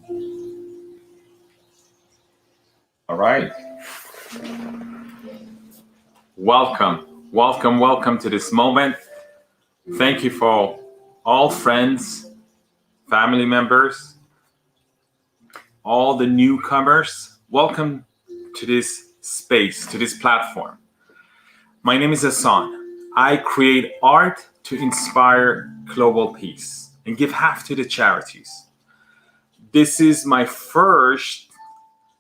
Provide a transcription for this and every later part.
All right. Welcome to this moment. Thank you for all friends, family members, all the newcomers. Welcome to this space, to this platform. My name is Ehsan. I create art to inspire global peace and give half to the charities. This is my first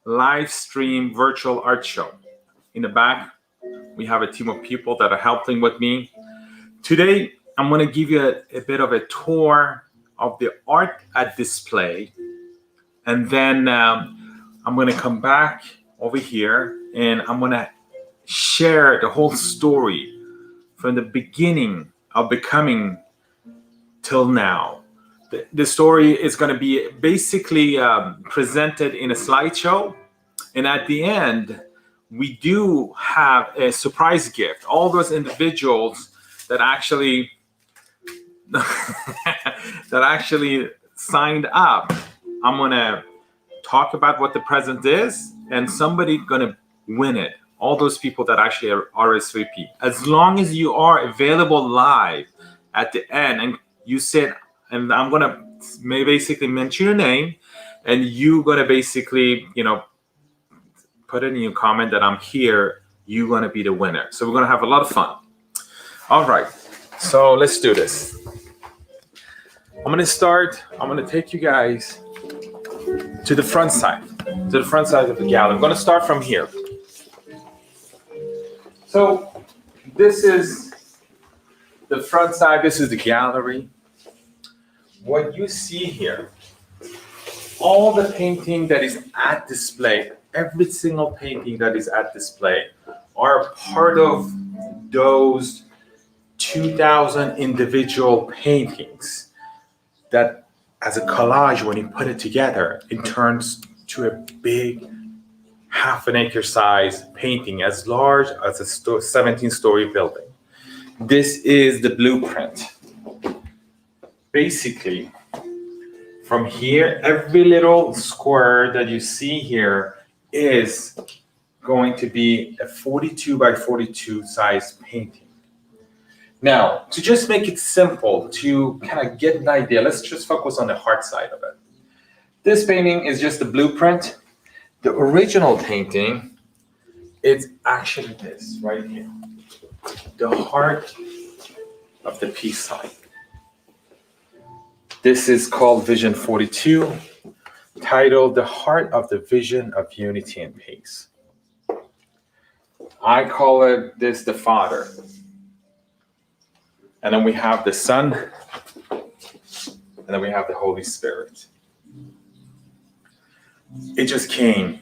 live stream virtual art show. In the back, we have a team of people that are helping with me. Today, I'm going to give you a bit of a tour of the art at display. And then I'm going to come back over here and I'm going to share the whole story from the beginning of becoming till now. The story is going to be basically presented in a slideshow. And at the end, we do have a surprise gift. All those individuals that actually signed up, I'm going to talk about what the present is, and somebody's going to win it. All those people that actually are RSVP. As long as you are available live at the end and you said, and I'm going to basically mention your name, and you're going to basically, put in your comment that I'm here, you're going to be the winner. So we're going to have a lot of fun. All right. So let's do this. I'm going to take you guys to the front side of the gallery. I'm going to start from here. So this is the front side. This is the gallery. What you see here, all the painting that is at display, every single painting that is at display are part of those 2,000 individual paintings that as a collage, when you put it together, it turns to a big half-an-acre size painting as large as a 17-story building. This is the blueprint. Basically, from here, every little square that you see here is going to be a 42 by 42 size painting. Now, to just make it simple, to kind of get an idea, let's just focus on the heart side of it. This painting is just the blueprint. The original painting is actually this right here, the heart of the peace sign. This is called Vision 42, titled The Heart of the Vision of Unity and Peace. I call it this the Father. And then we have the Son, and then we have the Holy Spirit. It just came,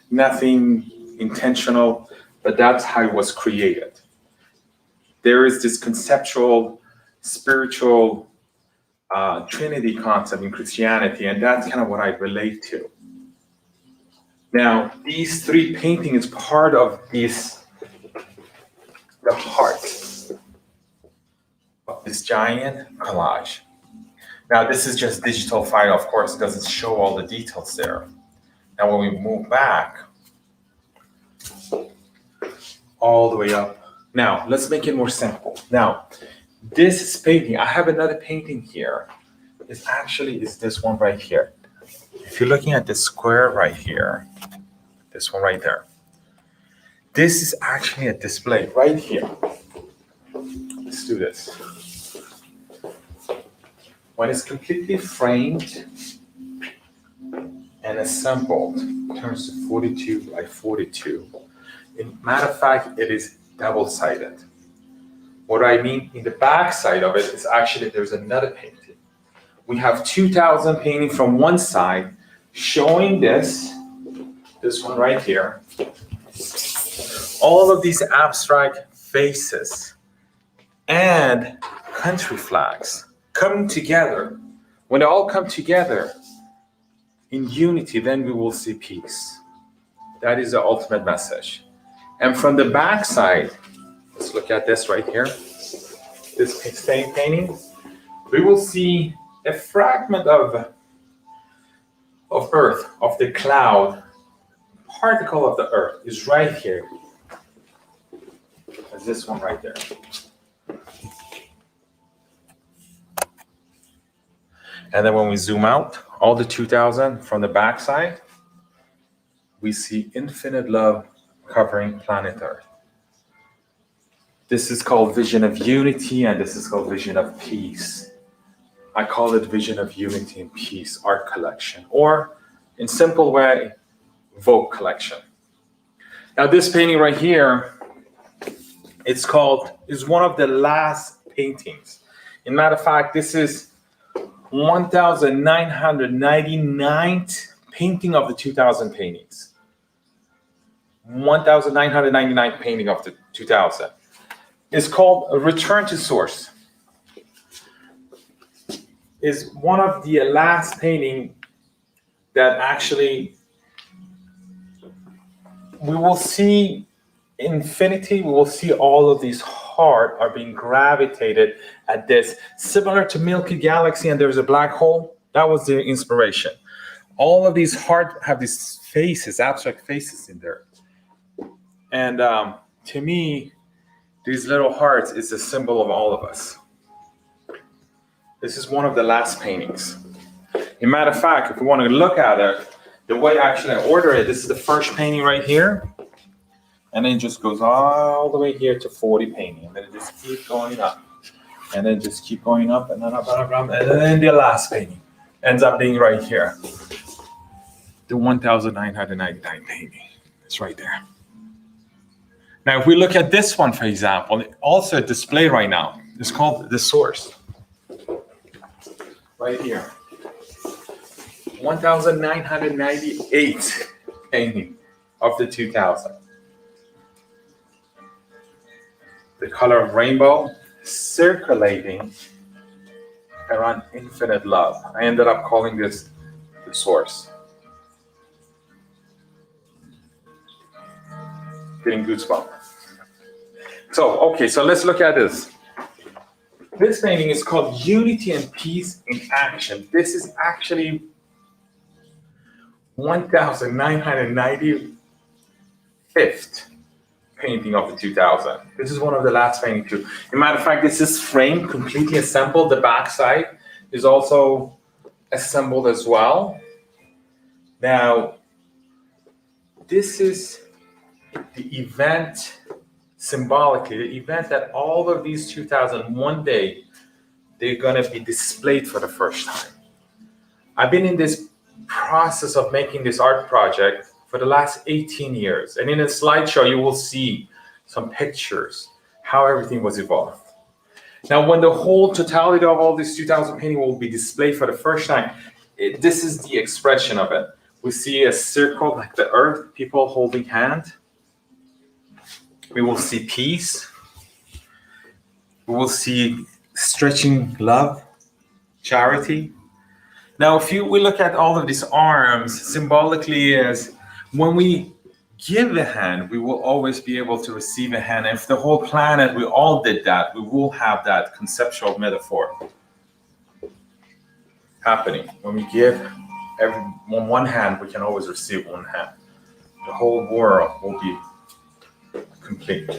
nothing intentional, but that's how it was created. There is this conceptual, spiritual Trinity concept in Christianity, and that's kind of what I relate to. Now, these three paintings is part of the heart of this giant collage. Now, this is just digital file, of course, it doesn't show all the details there. Now, when we move back all the way up, now let's make it more simple. Now, this painting, I have another painting here. It's actually this one right here. If you're looking at the square right here, this one right there, this is actually a display right here. Let's do this. When it's completely framed and assembled, it turns to 42 by 42. Matter of fact, it is double-sided. What I mean in the back side of it is actually there's another painting. We have 2,000 painting from one side showing this one right here. All of these abstract faces and country flags coming together. When they all come together in unity, then we will see peace. That is the ultimate message. And from the back side, let's look at this right here. This same painting, we will see a fragment of of Earth, of the cloud, particle of the Earth is right here. There's this one right there. And then when we zoom out, all the 2000 from the backside, we see infinite love covering planet Earth. This is called vision of unity, and this is called vision of peace. I call it vision of unity and peace art collection, or in simple way, Vogue Collection. Now this painting right here, is one of the last paintings. In matter of fact, this is 1,999th painting of the 2000 paintings. 1,999th painting of the 2000. It's called A Return to Source. Is one of the last painting that actually we will see infinity. We will see all of these hearts are being gravitated at this, similar to Milky Galaxy, and there's a black hole. That was the inspiration. All of these hearts have these faces, abstract faces in there. And to me, these little hearts is a symbol of all of us. This is one of the last paintings. As a matter of fact, if we want to look at it, the way actually I order it, this is the first painting right here. And then it just goes all the way here to 40 painting. And then it just keeps going up. And then just keep going up and then up and up, and then the last painting ends up being right here. The 1,999 painting. It's right there. Now, if we look at this one, for example, also a display right now. It's called The Source. Right here. 1,998 painting of the 2000. The color of rainbow circulating around infinite love. I ended up calling this The Source. Getting goosebumps. So let's look at this. This painting is called Unity and Peace in Action. This is actually 1,995th painting of the 2000. This is one of the last paintings too. As a matter of fact, this is framed, completely assembled. The back side is also assembled as well. Now, this is the event, symbolically, the event that all of these 2000, one day, they're gonna be displayed for the first time. I've been in this process of making this art project for the last 18 years. And in a slideshow, you will see some pictures, how everything was evolved. Now, when the whole totality of all these 2000 paintings will be displayed for the first time, this is the expression of it. We see a circle like the earth, people holding hand. We will see peace. We will see stretching love, charity. Now, if we look at all of these arms, symbolically as when we give a hand, we will always be able to receive a hand. If the whole planet, we all did that, we will have that conceptual metaphor happening. When we give one hand, we can always receive one hand. The whole world will be complete.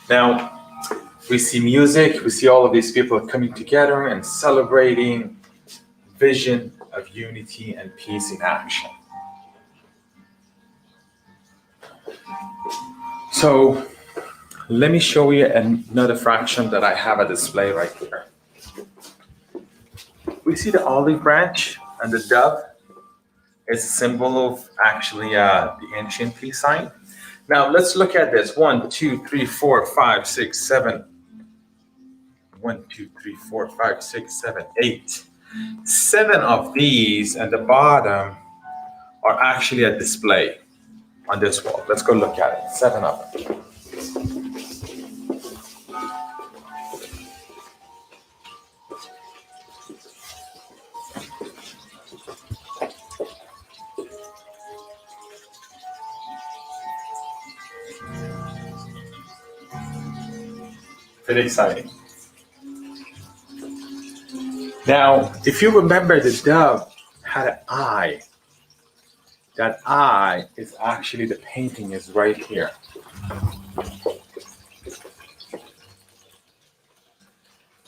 Now, we see music, we see all of these people coming together and celebrating vision of unity and peace in action. So let me show you another fraction that I have a display right here. We see the olive branch and the dove is a symbol of actually the ancient peace sign. Now let's look at this. 1, 2, 3, 4, 5, 6, 7. 1, 2, 3, 4, 5, 6, 7, 8. 7 of these at the bottom are actually a display on this wall. Let's go look at it. 7 of them. Very exciting. Now, if you remember, the dove had an eye. That eye is actually, the painting is right here.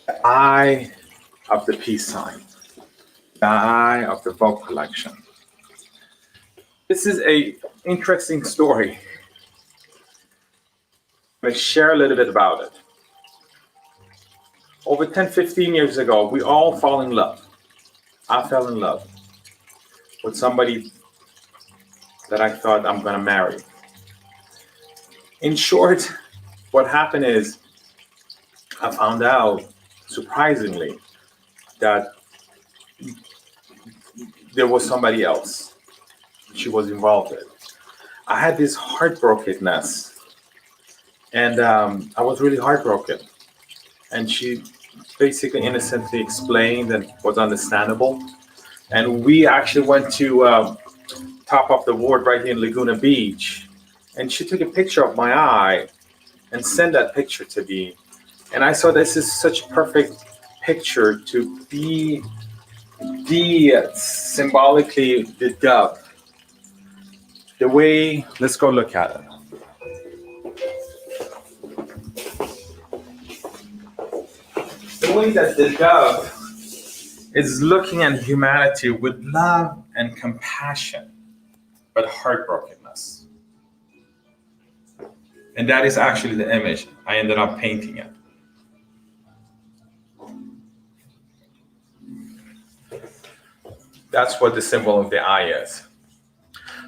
The eye of the peace sign. The eye of the Vogue Collection. This is a interesting story. Let's share a little bit about it. Over 10, 15 years ago, we all fall in love. I fell in love with somebody that I thought I'm gonna marry. In short, what happened is I found out, surprisingly, that there was somebody else she was involved with. I had this heartbrokenness, and I was really heartbroken. And she basically innocently explained, and was understandable. And we actually went to top of the ward right here in Laguna Beach, and she took a picture of my eye and sent that picture to me. And I saw this is such a perfect picture to be symbolically the dove. The way, let's go look at it. The way that the dove is looking at humanity with love and compassion, but heartbrokenness. And that is actually the image. I ended up painting it. That's what the symbol of the eye is.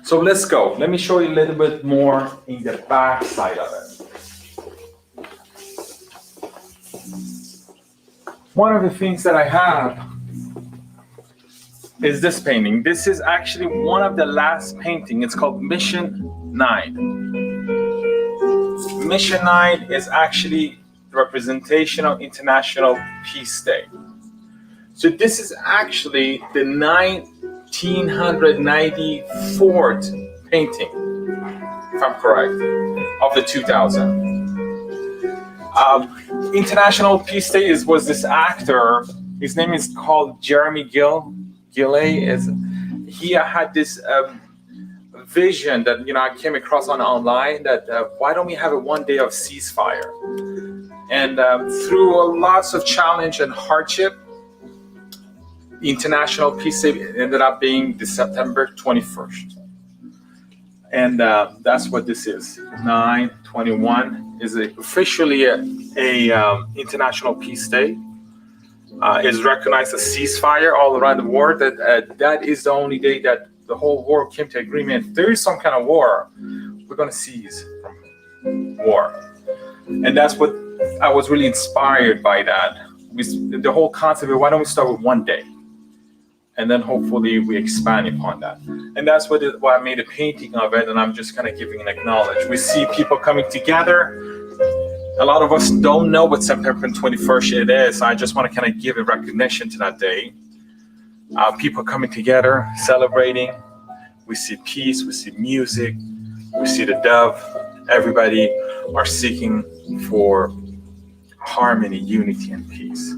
So let's go. Let me show you a little bit more in the back side of it. One of the things that I have is this painting. This is actually one of the last painting. It's called Mission 9. Mission 9 is actually the representation of International Peace Day. So this is actually the 1994 painting, if I'm correct, of the 2000. International Peace Day was this actor. His name is called Jeremy Gilley. He had this vision that I came across online that why don't we have a 1 day of ceasefire? And through lots of challenge and hardship, International Peace Day ended up being the September 21st. And that's what this is. 9/21 is officially a International Peace Day. Is recognized as ceasefire all around the world. That is the only day that the whole world came to agreement. If there is some kind of war, we're going to cease from war. And that's what I was really inspired by that. The whole concept of why don't we start with 1 day? And then hopefully we expand upon that. And that's why I made a painting of it, and I'm just kind of giving an acknowledge. We see people coming together. A lot of us don't know what September 21st it is. I just want to kind of give a recognition to that day. People coming together, celebrating. We see peace, we see music, we see the dove. Everybody are seeking for harmony, unity, and peace.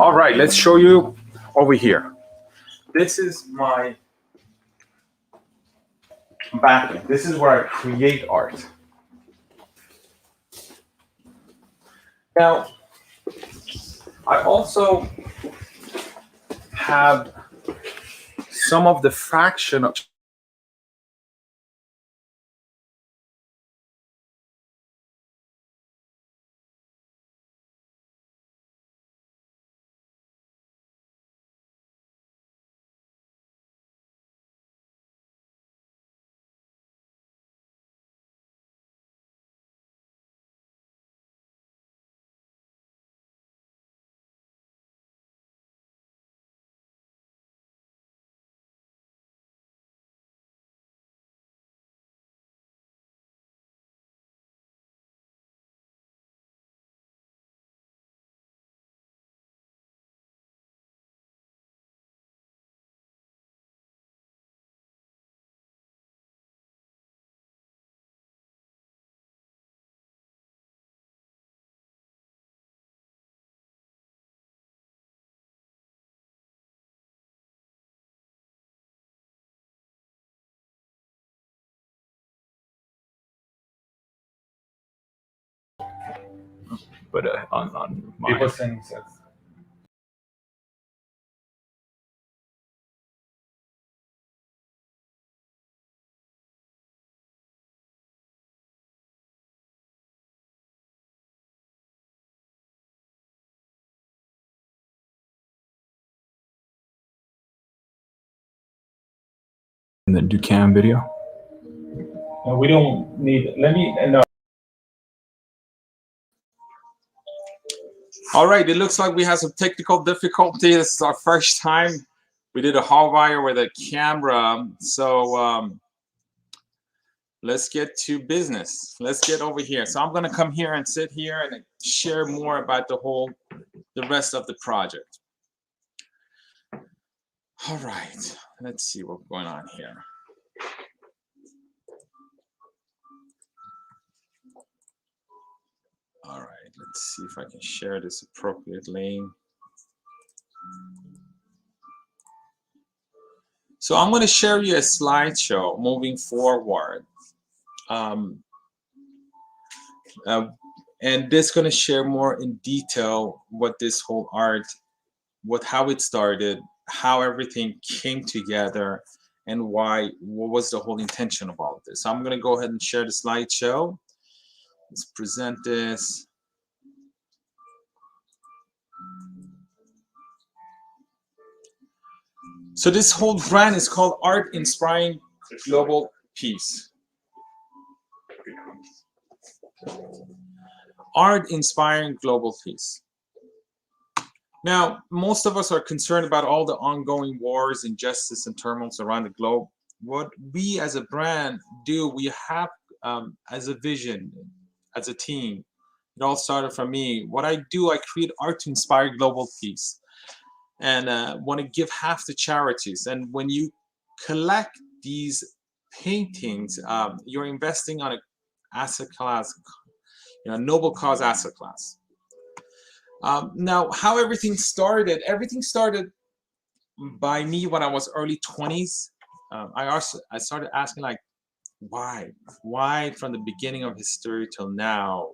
All right, let's show you over here. This is my backend. This is where I create art. Now, I also have some of the fraction of but on my People saying so. in the Ducam video. No, we don't need. Let me. No. All right. It looks like we have some technical difficulty. This is our first time. We did a hot wire with a camera, so let's get to business. Let's get over here. So I'm gonna come here and sit here and share more about the rest of the project. All right. Let's see what's going on here. All right, let's see if I can share this appropriately. So I'm going to share you a slideshow moving forward. And this is going to share more in detail what this whole art, how it started, how everything came together, and what was the whole intention of all of this. So I'm going to go ahead and share the slideshow. Let's present this. So this whole brand is called Art Inspiring Global Peace. Art Inspiring Global Peace. Now, most of us are concerned about all the ongoing wars, injustice, and turmoils around the globe. What we as a brand do, we have as a vision, as a team, it all started from me. What I do, I create art to inspire global peace, and want to give half to charities. And when you collect these paintings, you're investing on an asset class, noble cause asset class. Now, how everything started by me when I was early 20s. I started asking, like, why from the beginning of history till now,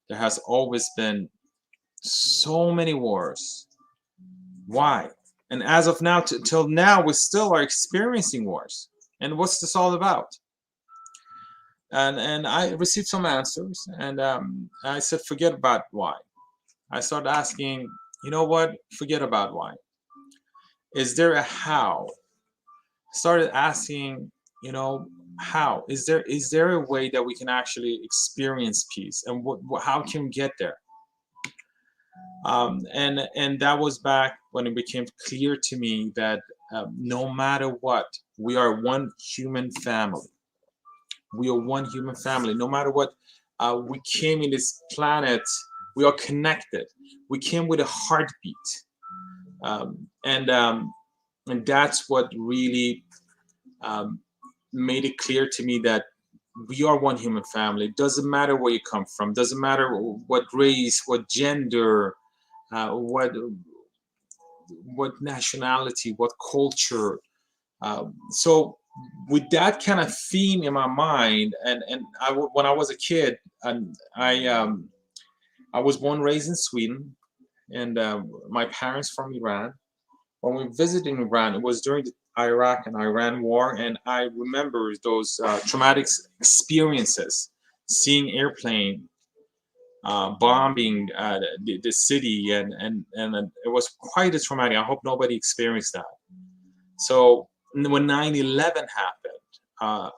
there has always been so many wars. Why? And as of now, till now, we still are experiencing wars. And what's this all about? And I received some answers, and I said, forget about why. I started asking, you know what? Forget about why. Is there a how? Started asking, how? Is there a way that we can actually experience peace, and how can we get there? And that was back when it became clear to me that no matter what, we are one human family. We are one human family. No matter what, we came in this planet, we are connected. We came with a heartbeat, and that's what really made it clear to me that we are one human family. It doesn't matter where you come from. Doesn't matter what race, what gender, what nationality, what culture. So with that kind of theme in my mind, and when I was a kid, and I was born and raised in Sweden, and my parents from Iran. When we visited in Iran, it was during the Iraq and Iran war, and I remember those traumatic experiences, seeing airplane bombing the city, and it was quite a traumatic. I hope nobody experienced that. So when 9/11 happened,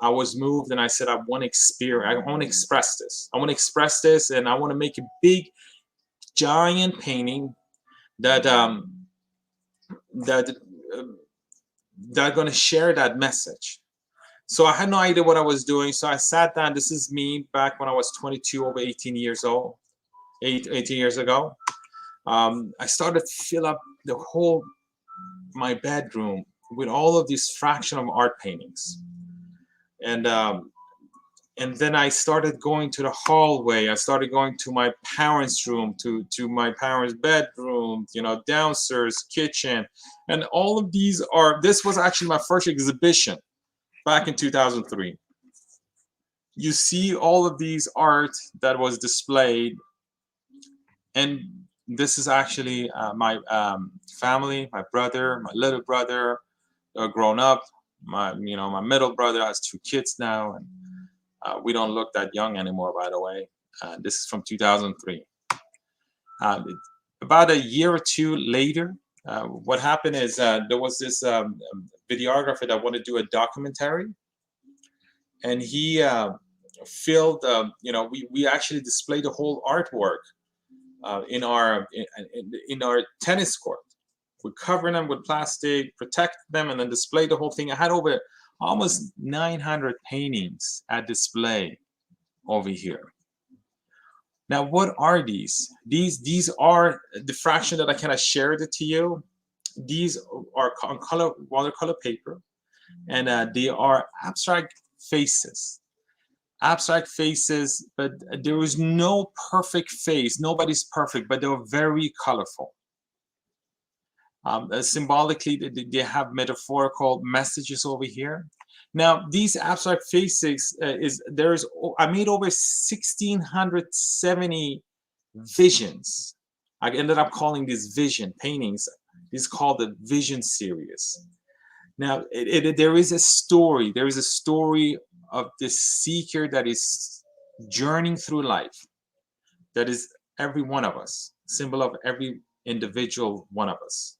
I was moved, and I said, I want to experience. I want to express this. I want to express this, and I want to make a big, giant painting that going to share that message. So I had no idea what I was doing. So I sat down. This is me back when I was 22, over 18 years old, 18 years ago. I started to fill up my bedroom with all of these fraction of art paintings. And then I started going to the hallway. I started going to my parents' room, to my parents' bedroom, downstairs, kitchen. And all of this was actually my first exhibition back in 2003. You see all of these art that was displayed And this is actually my family, my brother, my little brother, grown up. My middle brother has 2 kids now, and we don't look that young anymore, by the way. This is from 2003. About a year or two later, what happened is there was this videographer that wanted to do a documentary, and he filmed. We actually displayed the whole artwork in our tennis court. We cover them with plastic, protect them, and then display the whole thing. I had over almost 900 paintings at display over here. Now, what are these? These are the fraction that I kind of shared it to you. These are on watercolor paper, and they are abstract faces. Abstract faces, but there is no perfect face. Nobody's perfect, but they're very colorful. Symbolically, they have metaphorical messages over here. Now, these abstract faces I made over 1,670 visions. I ended up calling these vision paintings. This is called the Vision series. Now, there is a story. There is a story of this seeker that is journeying through life. That is every one of us, symbol of every individual one of us.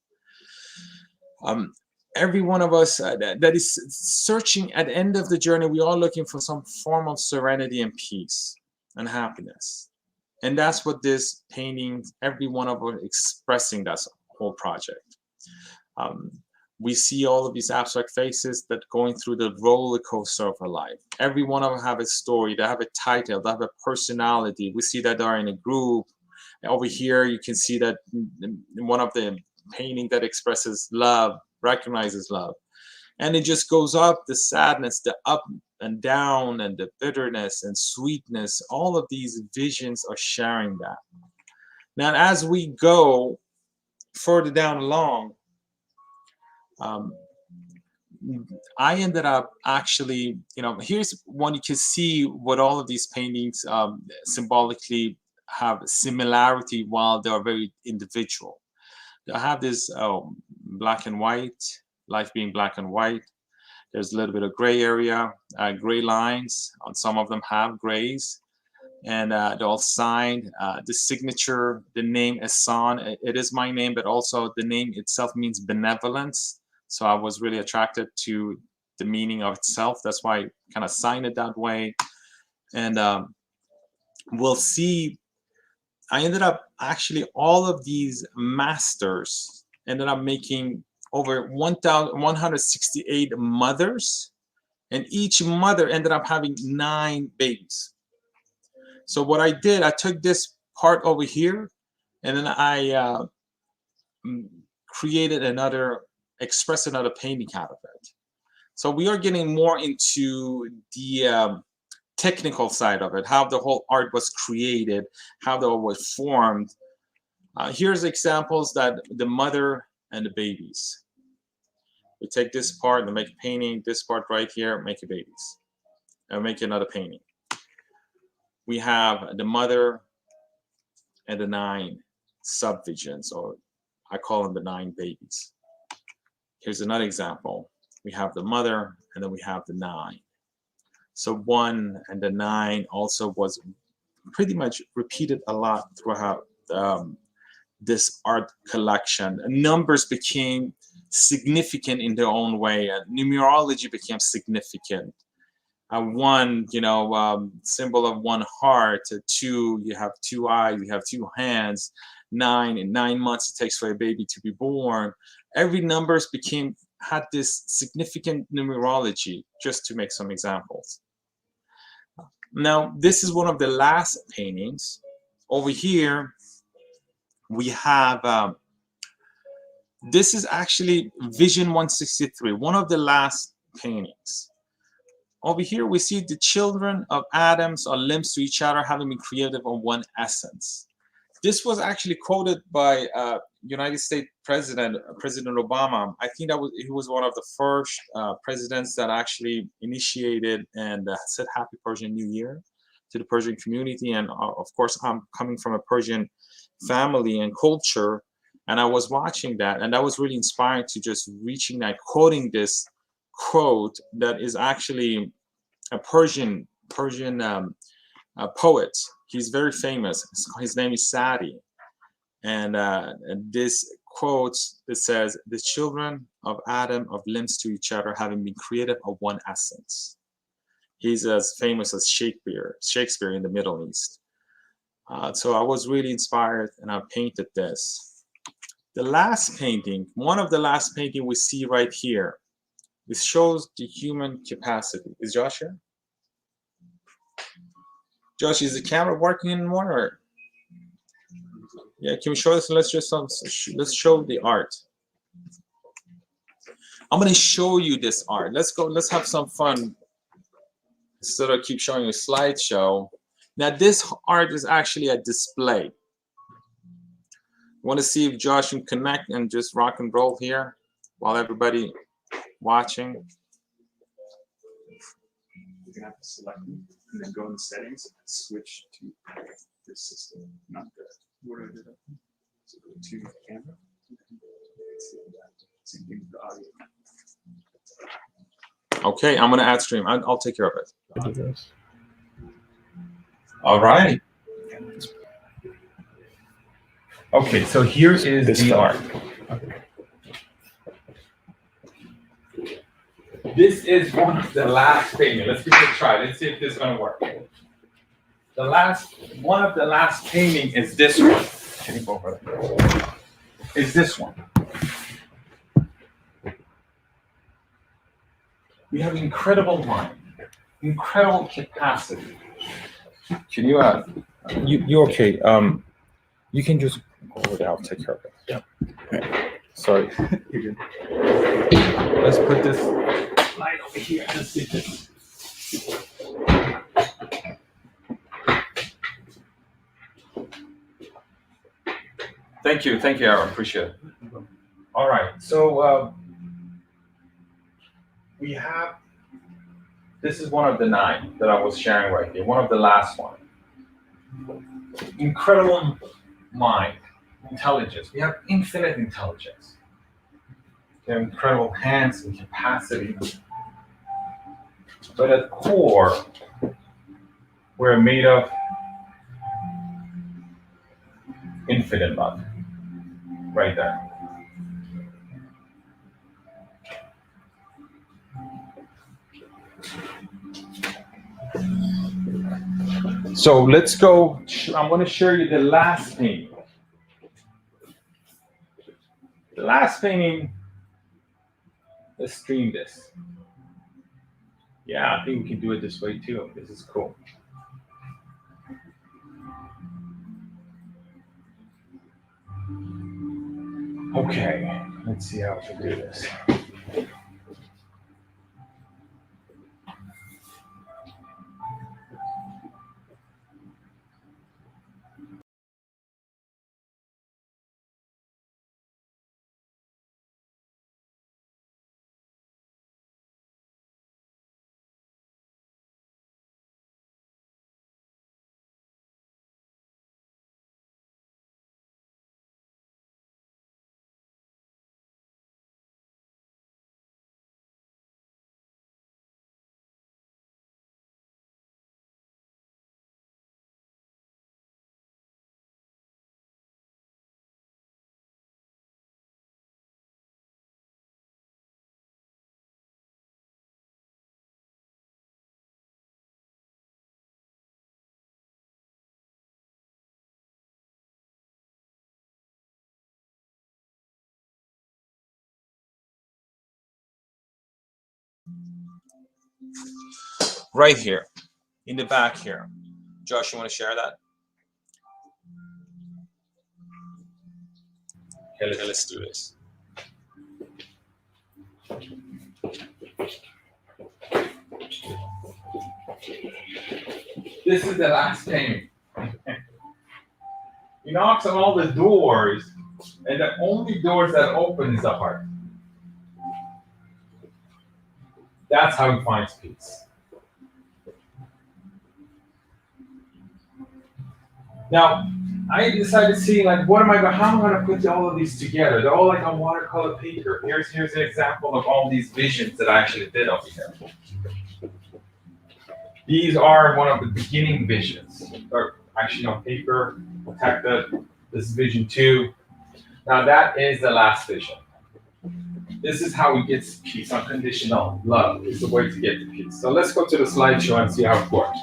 Every one of us that is searching at the end of the journey, we are looking for some form of serenity and peace and happiness. And that's what this painting, every one of us expressing that whole project. We see all of these abstract faces that going through the roller coaster of a life. Every one of them have a story, they have a title, they have a personality. We see that they're in a group. Over here, you can see that one of the painting that expresses love, recognizes love. And it just goes up, the sadness, the up and down, and the bitterness and sweetness. All of these visions are sharing that. Now, as we go further down along, I ended up actually, here's one you can see what all of these paintings symbolically have similarity while they are very individual. I have this black and white, life being black and white. There's a little bit of gray area, gray lines. On some of them have grays, and they're all signed. The signature, the name Ehsan, it is my name, but also the name itself means benevolence. So I was really attracted to the meaning of itself. That's why I kind of signed it that way. And we'll see. I ended up actually all of these masters ended up making over 1,168 mothers, and each mother ended up having 9 babies. So what I did, I took this part over here, and then I expressed another painting out of it. So we are getting more into the technical side of it, how the whole art was created, how it was formed. Here's examples that the mother and the babies. We take this part and make a painting, this part right here, make a babies, and make another painting. We have the mother and the 9 subvisions, or I call them the 9 babies. Here's another example. We have the mother, and then we have the 9. So 1 and the 9 also was pretty much repeated a lot throughout this art collection. Numbers became significant in their own way. Numerology became significant. 1, symbol of 1 heart. 2, you have 2 eyes, you have 2 hands. 9, in 9 months it takes for a baby to be born. Every numbers had this significant numerology, just to make some examples. Now, this is one of the last paintings. Over here, we have, this is actually Vision 163, one of the last paintings. Over here, we see the children of atoms are limbs to each other, having been created of one essence. This was actually quoted by United States President Obama. I think he was one of the first presidents that actually initiated and said Happy Persian New Year. to the Persian community. And of course, I'm coming from a Persian family and culture, and I was watching that, and that was really inspiring to just reaching that, quoting this quote that is actually a Persian poet. He's very famous. His name is Sadi, and this quote that says, "The children of Adam of limbs to each other, having been created of one essence." He's as famous as Shakespeare in the Middle East. So I was really inspired, and I painted this. The last painting, one of the last painting we see right here, this shows the human capacity. Is Josh here? Josh, is the camera working anymore? Or? Yeah, can we show this? Let's show the art. I'm gonna show you this art. Let's go. Let's have some fun. Instead of keep showing you a slideshow. Now this art is actually a display. Want to see if Josh can connect and just rock and roll here while everybody watching. You're gonna have to select them and then go in the settings and switch to this system, not the where I did it. So go to the camera. Same thing with the audio. Okay, I'm gonna add stream. I'll take care of it. I do this. All right. Okay, so here is This the stuff. art. This is one of the last paintings. Let's give it a try. Let's see if this is gonna work. One of the last painting is this one. Can you go over there? Is this one. We have incredible mind, incredible capacity. Can you you okay? You can just go over there. I'll take care of it. Yeah. Sorry. You're good. Let's put this light over here. Let's see this. Thank you, Aaron. Appreciate it. All right, so we have. This is one of the 9 that I was sharing right here. One of the last one. Incredible mind, intelligence. We have infinite intelligence. We have incredible hands and capacity. But at core, we're made of infinite love. Right there. So let's go. I'm going to show you the last painting. The last painting. Let's stream this. Yeah, I think we can do it this way too. This is cool. Okay, let's see how to do this. Right here, in the back here. Josh, you want to share that? Okay, let's do this. This is the last painting. He knocks on all the doors, and the only doors that open is the heart. That's how he finds peace. Now, I decided to see like how am I gonna put all of these together? They're all like on watercolor paper. Here's an example of all these visions that I actually did over here. These are one of the beginning visions. They're actually on paper, protected. This is vision 2. Now that is the last vision. This is how we get to peace. Unconditional love is the way to get to peace. So let's go to the slideshow and see how it works.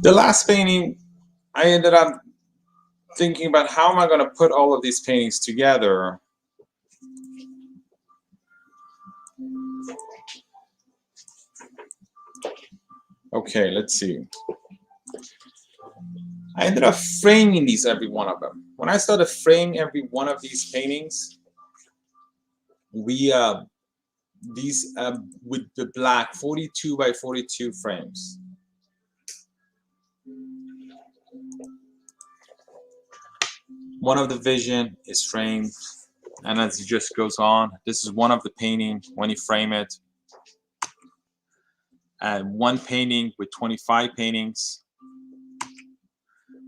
The last painting, I ended up thinking about how am I going to put all of these paintings together. Okay, let's see. I ended up framing these, every one of them. When I started framing every one of these paintings, we these with the black 42 by 42 frames. One of the vision is framed, and as it just goes on, this is one of the painting when you frame it. And one painting with 25 paintings.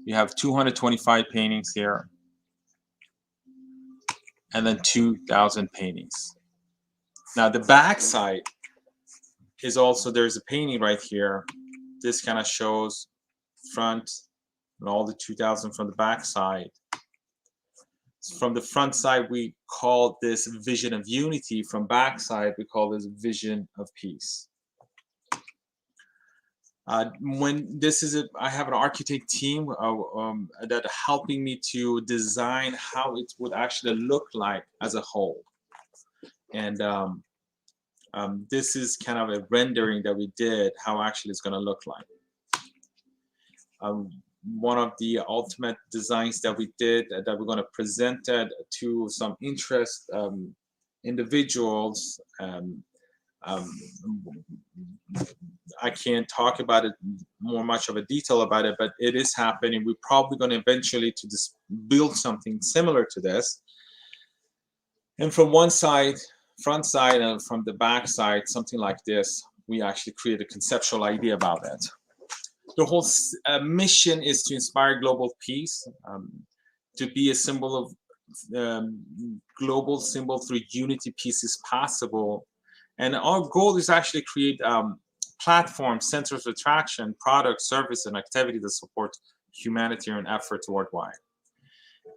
You have 225 paintings here, and then 2,000 paintings. Now the back side is also, there's a painting right here. This kind of shows front and all the 2,000 from the back side. From the front side, we call this vision of unity. From back side, we call this vision of peace. When this is it, I have an architect team that helping me to design how it would actually look like as a whole. And this is kind of a rendering that we did, how actually it's going to look like. One of the ultimate designs that we did that we're going to present it to some interest individuals. I can't talk about it much of a detail about it, but it is happening. We're probably going to eventually to just build something similar to this. And from one side, front side, and from the back side, something like this, we actually create a conceptual idea about it. The whole mission is to inspire global peace, to be a symbol of global symbol through unity. Peace is possible. And our goal is actually create platforms, centers of attraction, products, service, and activity that support humanitarian efforts worldwide.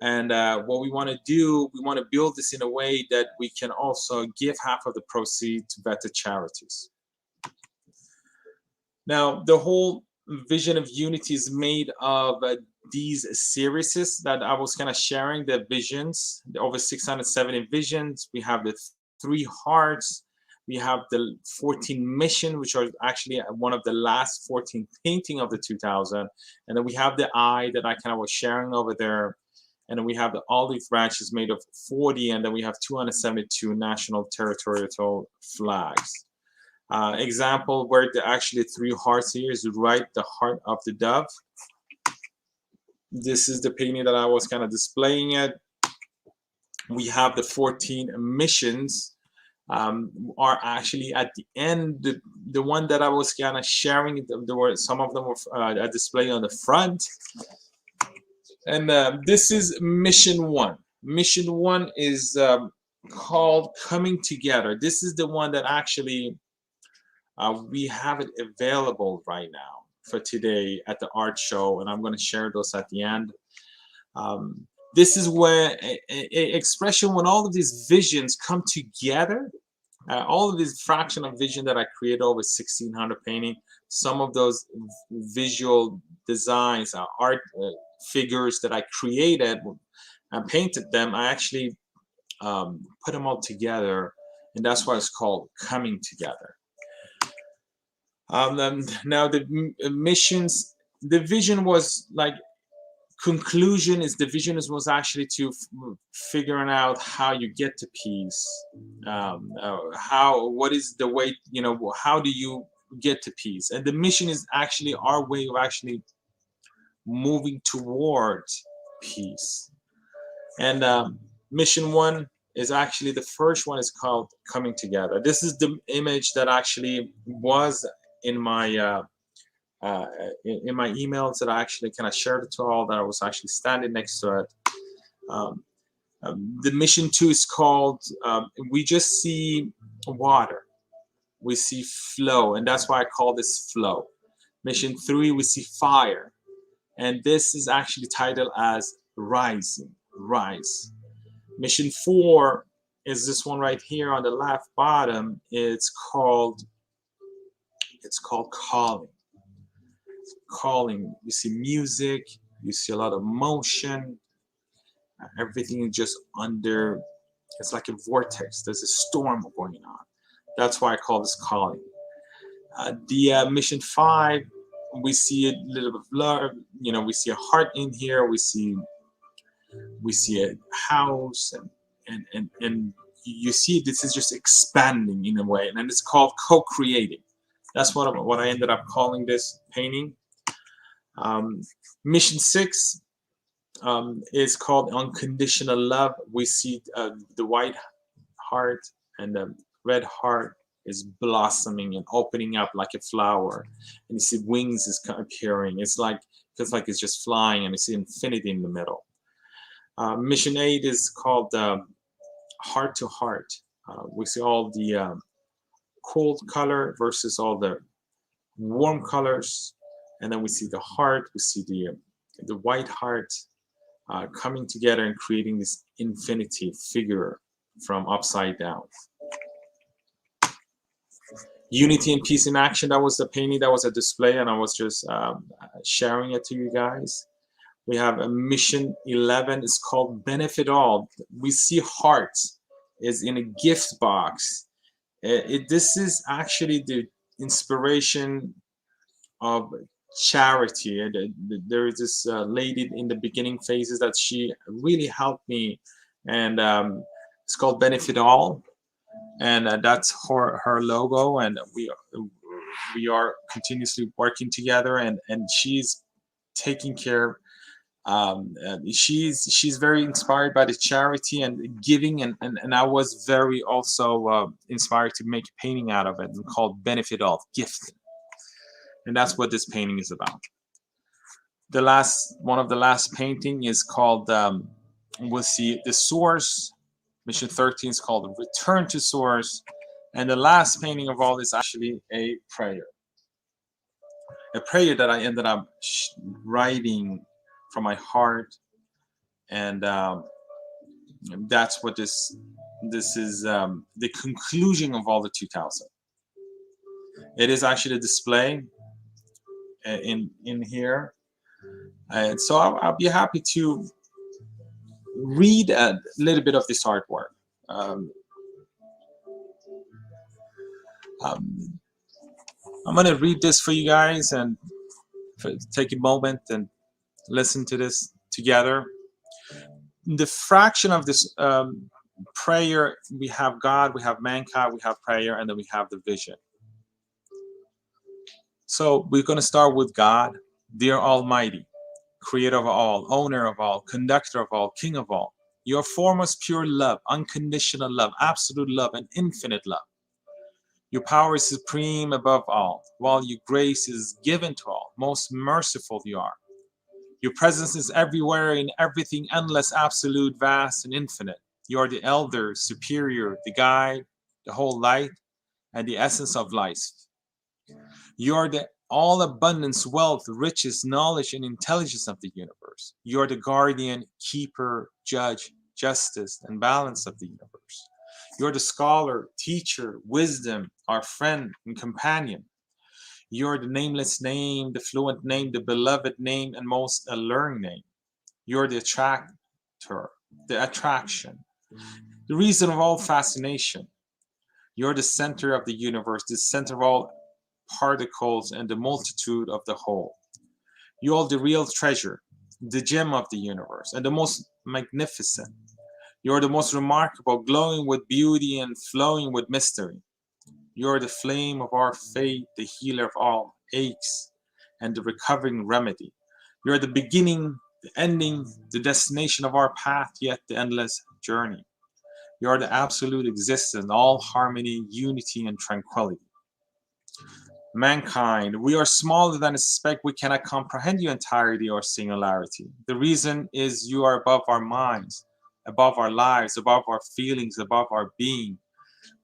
And what we want to do, we want to build this in a way that we can also give half of the proceeds to better charities. Now, the whole vision of unity is made of these series that I was kind of sharing, the visions, over 670 visions. We have the 3 hearts. We have the 14 mission, which are actually one of the last 14 painting of the 2000. And then we have the eye that I kind of was sharing over there. And then we have the olive branches made of 40, and then we have 272 national territorial flags. Example where the actually 3 hearts here is right the heart of the dove. This is the painting that I was kind of displaying it. We have the 14 missions are actually at the end. The one that I was kind of sharing, there were some of them were displayed on the front. And this is mission 1. Mission 1 is called Coming Together. This is the one that actually we have it available right now for today at the art show, and I'm going to share those at the end. This is where an expression when all of these visions come together. All of these fraction of vision that I created, over 1,600 painting. Some of those visual designs, art figures that I created and painted them, I actually put them all together, and that's why it's called Coming Together. Now the missions, the vision was like conclusion is the vision was actually to figuring out how you get to peace. What is the way, how do you get to peace? And the mission is actually our way of actually moving towards peace. And mission 1 is actually, the first one is called Coming Together. This is the image that actually was in my in my emails that I actually kind of shared it to all, that I was actually standing next to it. The mission 2 is called we just see water, we see flow, and that's why I call this flow. Mission 3, we see fire, and this is actually titled as Rising, Rise. Mission 4 is this one right here on the left bottom. It's called Calling. Calling. You see music, you see a lot of motion, everything is just under, it's like a vortex, there's a storm going on. That's why I call this Calling. The mission 5, we see a little bit of love, we see a heart in here, we see a house, and you see this is just expanding in a way, and it's called co-creating. That's what I ended up calling this painting. Mission 6 is called Unconditional Love. We see the white heart, and the red heart is blossoming and opening up like a flower, and you see wings is appearing. It's like it's just flying, and you see infinity in the middle. Mission 8 is called Heart to Heart. We see all the cold color versus all the warm colors, and then we see the heart, we see the white heart coming together and creating this infinity figure from upside down. Unity and Peace in Action, that was the painting that was a display, and I was just sharing it to you guys. We have a mission 11, it's called Benefit All. We see heart is in a gift box. This is actually the inspiration of charity. There is this lady in the beginning phases that she really helped me, and it's called Benefit All, and that's her logo, and we are continuously working together, and she's taking care. She's very inspired by the charity and giving, and I was very also inspired to make a painting out of it and called Benefit All, Gifting. And that's what this painting is about. One of the last painting is called we'll see the Source. Mission 13 is called Return to Source, and the last painting of all is actually a prayer that I ended up writing from my heart, and that's what this is the conclusion of all the 2000. It is actually a display in here, and so I'll be happy to read a little bit of this artwork. I'm gonna read this for you guys and take a moment and listen to this together. The fraction of this prayer, we have God, we have mankind, we have prayer, and then we have the vision. So we're going to start with God. Dear Almighty, creator of all, owner of all, conductor of all, king of all, your foremost pure love, unconditional love, absolute love, and infinite love. Your power is supreme above all, while your grace is given to all. Most merciful you are. Your presence is everywhere in everything, endless, absolute, vast, and infinite. You are the elder, superior, the guide, the whole light, and the essence of life. You are the all abundance, wealth, riches, knowledge, and intelligence of the universe. You are the guardian, keeper, judge, justice, and balance of the universe. You are the scholar, teacher, wisdom, our friend and companion. You are the nameless name, the fluent name, the beloved name, and most alluring name. You are the attractor, the attraction, the reason of all fascination. You are the center of the universe, the center of all particles and the multitude of the whole. You are the real treasure, the gem of the universe and the most magnificent. You are the most remarkable, glowing with beauty and flowing with mystery. You are the flame of our faith, the healer of all aches, and the recovering remedy. You are the beginning, the ending, the destination of our path, yet the endless journey. You are the absolute existence, all harmony, unity, and tranquility. Mankind, we are smaller than a speck. We cannot comprehend your entirety or singularity. The reason is you are above our minds, above our lives, above our feelings, above our being.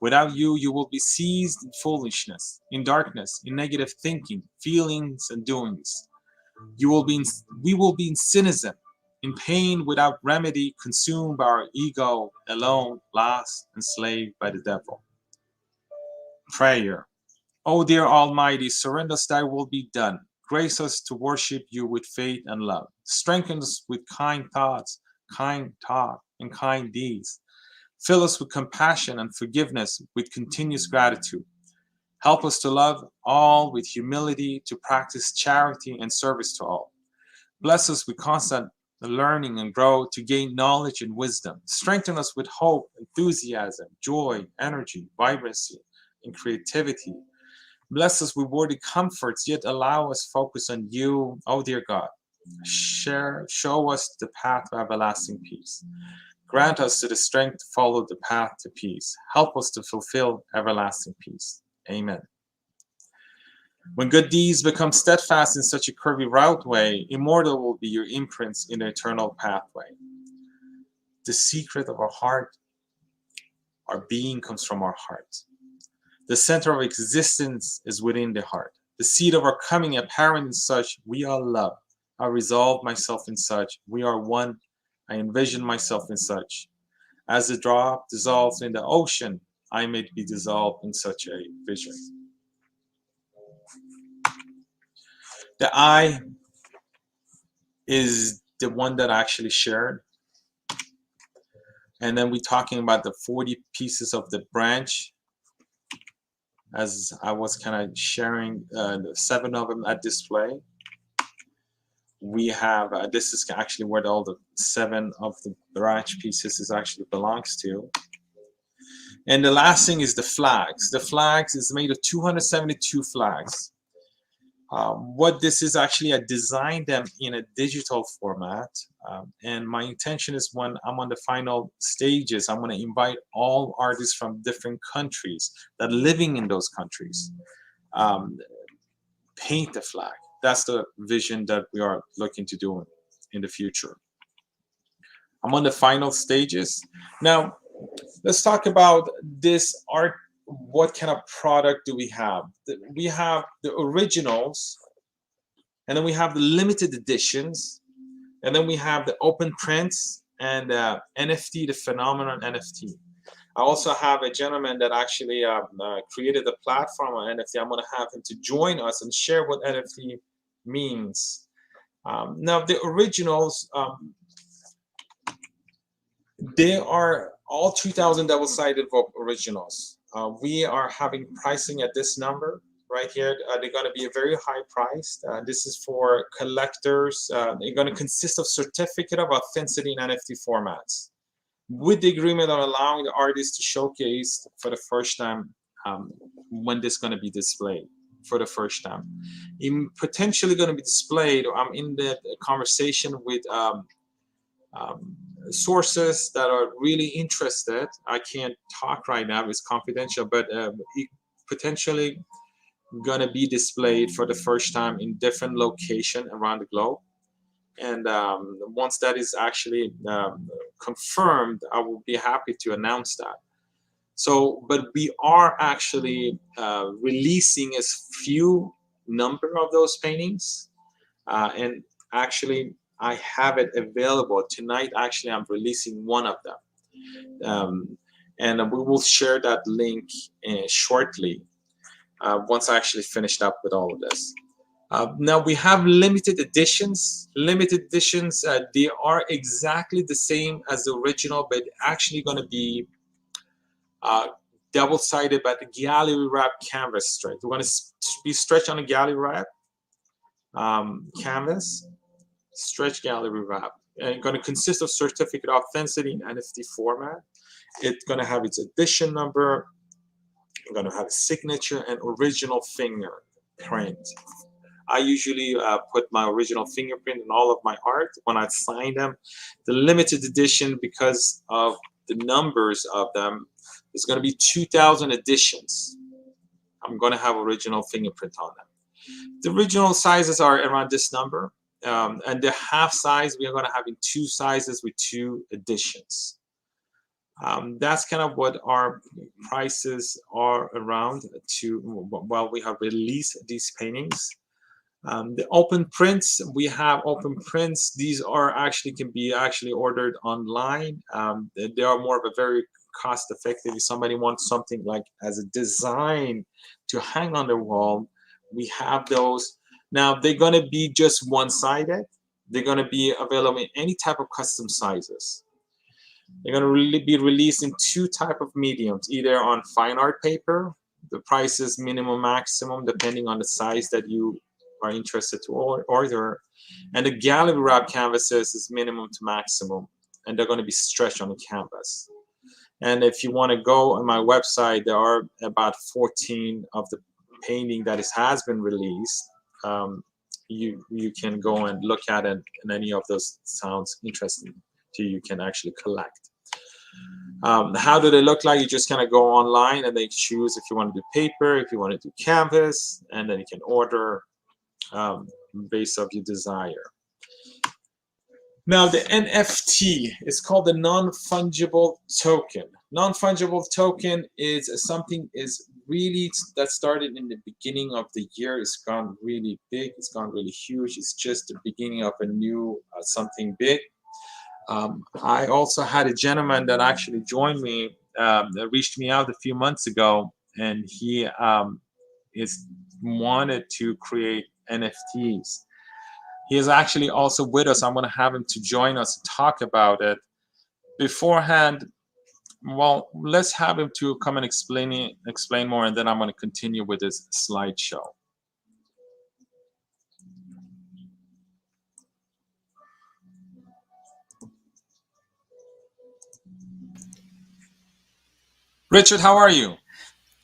Without you, you will be seized in foolishness, in darkness, in negative thinking, feelings, and doings. We will be in cynicism, in pain without remedy, consumed by our ego, alone, lost, enslaved by the devil. Prayer. O dear Almighty, surrender us, thy will be done. Grace us to worship you with faith and love. Strengthen us with kind thoughts, kind talk, and kind deeds. Fill us with compassion and forgiveness, with continuous gratitude. Help us to love all with humility, to practice charity and service to all. Bless us with constant learning and growth, to gain knowledge and wisdom. Strengthen us with hope, enthusiasm, joy, energy, vibrancy, and creativity. Bless us with worthy comforts, yet allow us focus on you, oh dear God. Show us the path to everlasting peace. Grant us the strength to follow the path to peace. Help us to fulfill everlasting peace. Amen. When good deeds become steadfast in such a curvy routeway, immortal will be your imprints in the eternal pathway. The secret of our heart, our being comes from our heart. The center of existence is within the heart. The seed of our coming apparent in such, we are love. I resolve myself in such, we are one. I envision myself in such. As the drop dissolves in the ocean, I may be dissolved in such a vision. The I is the one that I actually shared. And then we're talking about the 40 pieces of the branch. As I was kind of sharing, 7 of them at display. We have, this is actually where all the 7 of the branch pieces is actually belongs to. And the last thing is the flags. The flags is made of 272 flags. What this is actually, I designed them in a digital format. And my intention is when I'm on the final stages, I'm going to invite all artists from different countries that are living in those countries. Paint the flag. That's the vision that we are looking to do in the future. I'm on the final stages. Now, let's talk about this art. What kind of product do we have? We have the originals, and then we have the limited editions, and then we have the open prints and NFT, the phenomenon NFT. I also have a gentleman that actually created a platform on NFT. I'm going to have him to join us and share what NFT means. Now, the originals, they are all 3,000 double-sided originals. We are having pricing at this number right here. They're going to be a very high price. This is for collectors. They're going to consist of certificate of authenticity in NFT formats, with the agreement on allowing the artist to showcase for the first time when this is going to be displayed for the first time. Potentially going to be displayed. I'm in the conversation with sources that are really interested. I can't talk right now, it's confidential, but potentially going to be displayed for the first time in different locations around the globe. And once that is actually confirmed, I will be happy to announce that. So, but we are actually releasing a few number of those paintings. And actually, I have it available. Tonight, actually, I'm releasing one of them. And we will share that link shortly once I actually finished up with all of this. Now we have limited editions. Limited editions, they are exactly the same as the original, but actually going to be double-sided, but the gallery wrap canvas stretch. We're going to be stretched on a gallery wrap canvas. stretch gallery wrap. And it's going to consist of certificate of authenticity in NFT format. It's going to have its edition number. It's going to have a signature and original fingerprint. I usually put my original fingerprint in all of my art when I sign them. The limited edition, because of the numbers of them, is going to be 2,000 editions. I'm going to have original fingerprint on them. The original sizes are around this number. And the half size, we are going to have in 2 sizes with 2 editions. That's kind of what our prices are around while we have released these paintings. The open prints, we have open prints. These are can be ordered online. They are more of a very cost effective. If somebody wants something like as a design to hang on the wall, we have those. Now they're going to be just one-sided. They're going to be available in any type of custom sizes. They're going to be released in 2 type of mediums, either on fine art paper. The price is minimum, maximum, depending on the size that you are interested to order. And the gallery wrap canvases is minimum to maximum, and they're going to be stretched on the canvas. And if you want to go on my website, there are about 14 of the painting that has been released. You can go and look at it, and any of those sounds interesting to you, you can actually collect. How do they look like? You just kind of go online and they choose if you want to do paper, if you want to do canvas, and then you can order based of your desire. Now the NFT is called the non-fungible token. Non-fungible token is something that started in the beginning of the year. It's gone really big. It's gone really huge. It's just the beginning of a new something big. I also had a gentleman that actually joined me, that reached me out a few months ago, and he wanted to create NFTs. He is actually also with us. I'm going to have him to join us and talk about it. Beforehand, well, let's have him to come and explain more, and then I'm going to continue with this slideshow. Richard, how are you?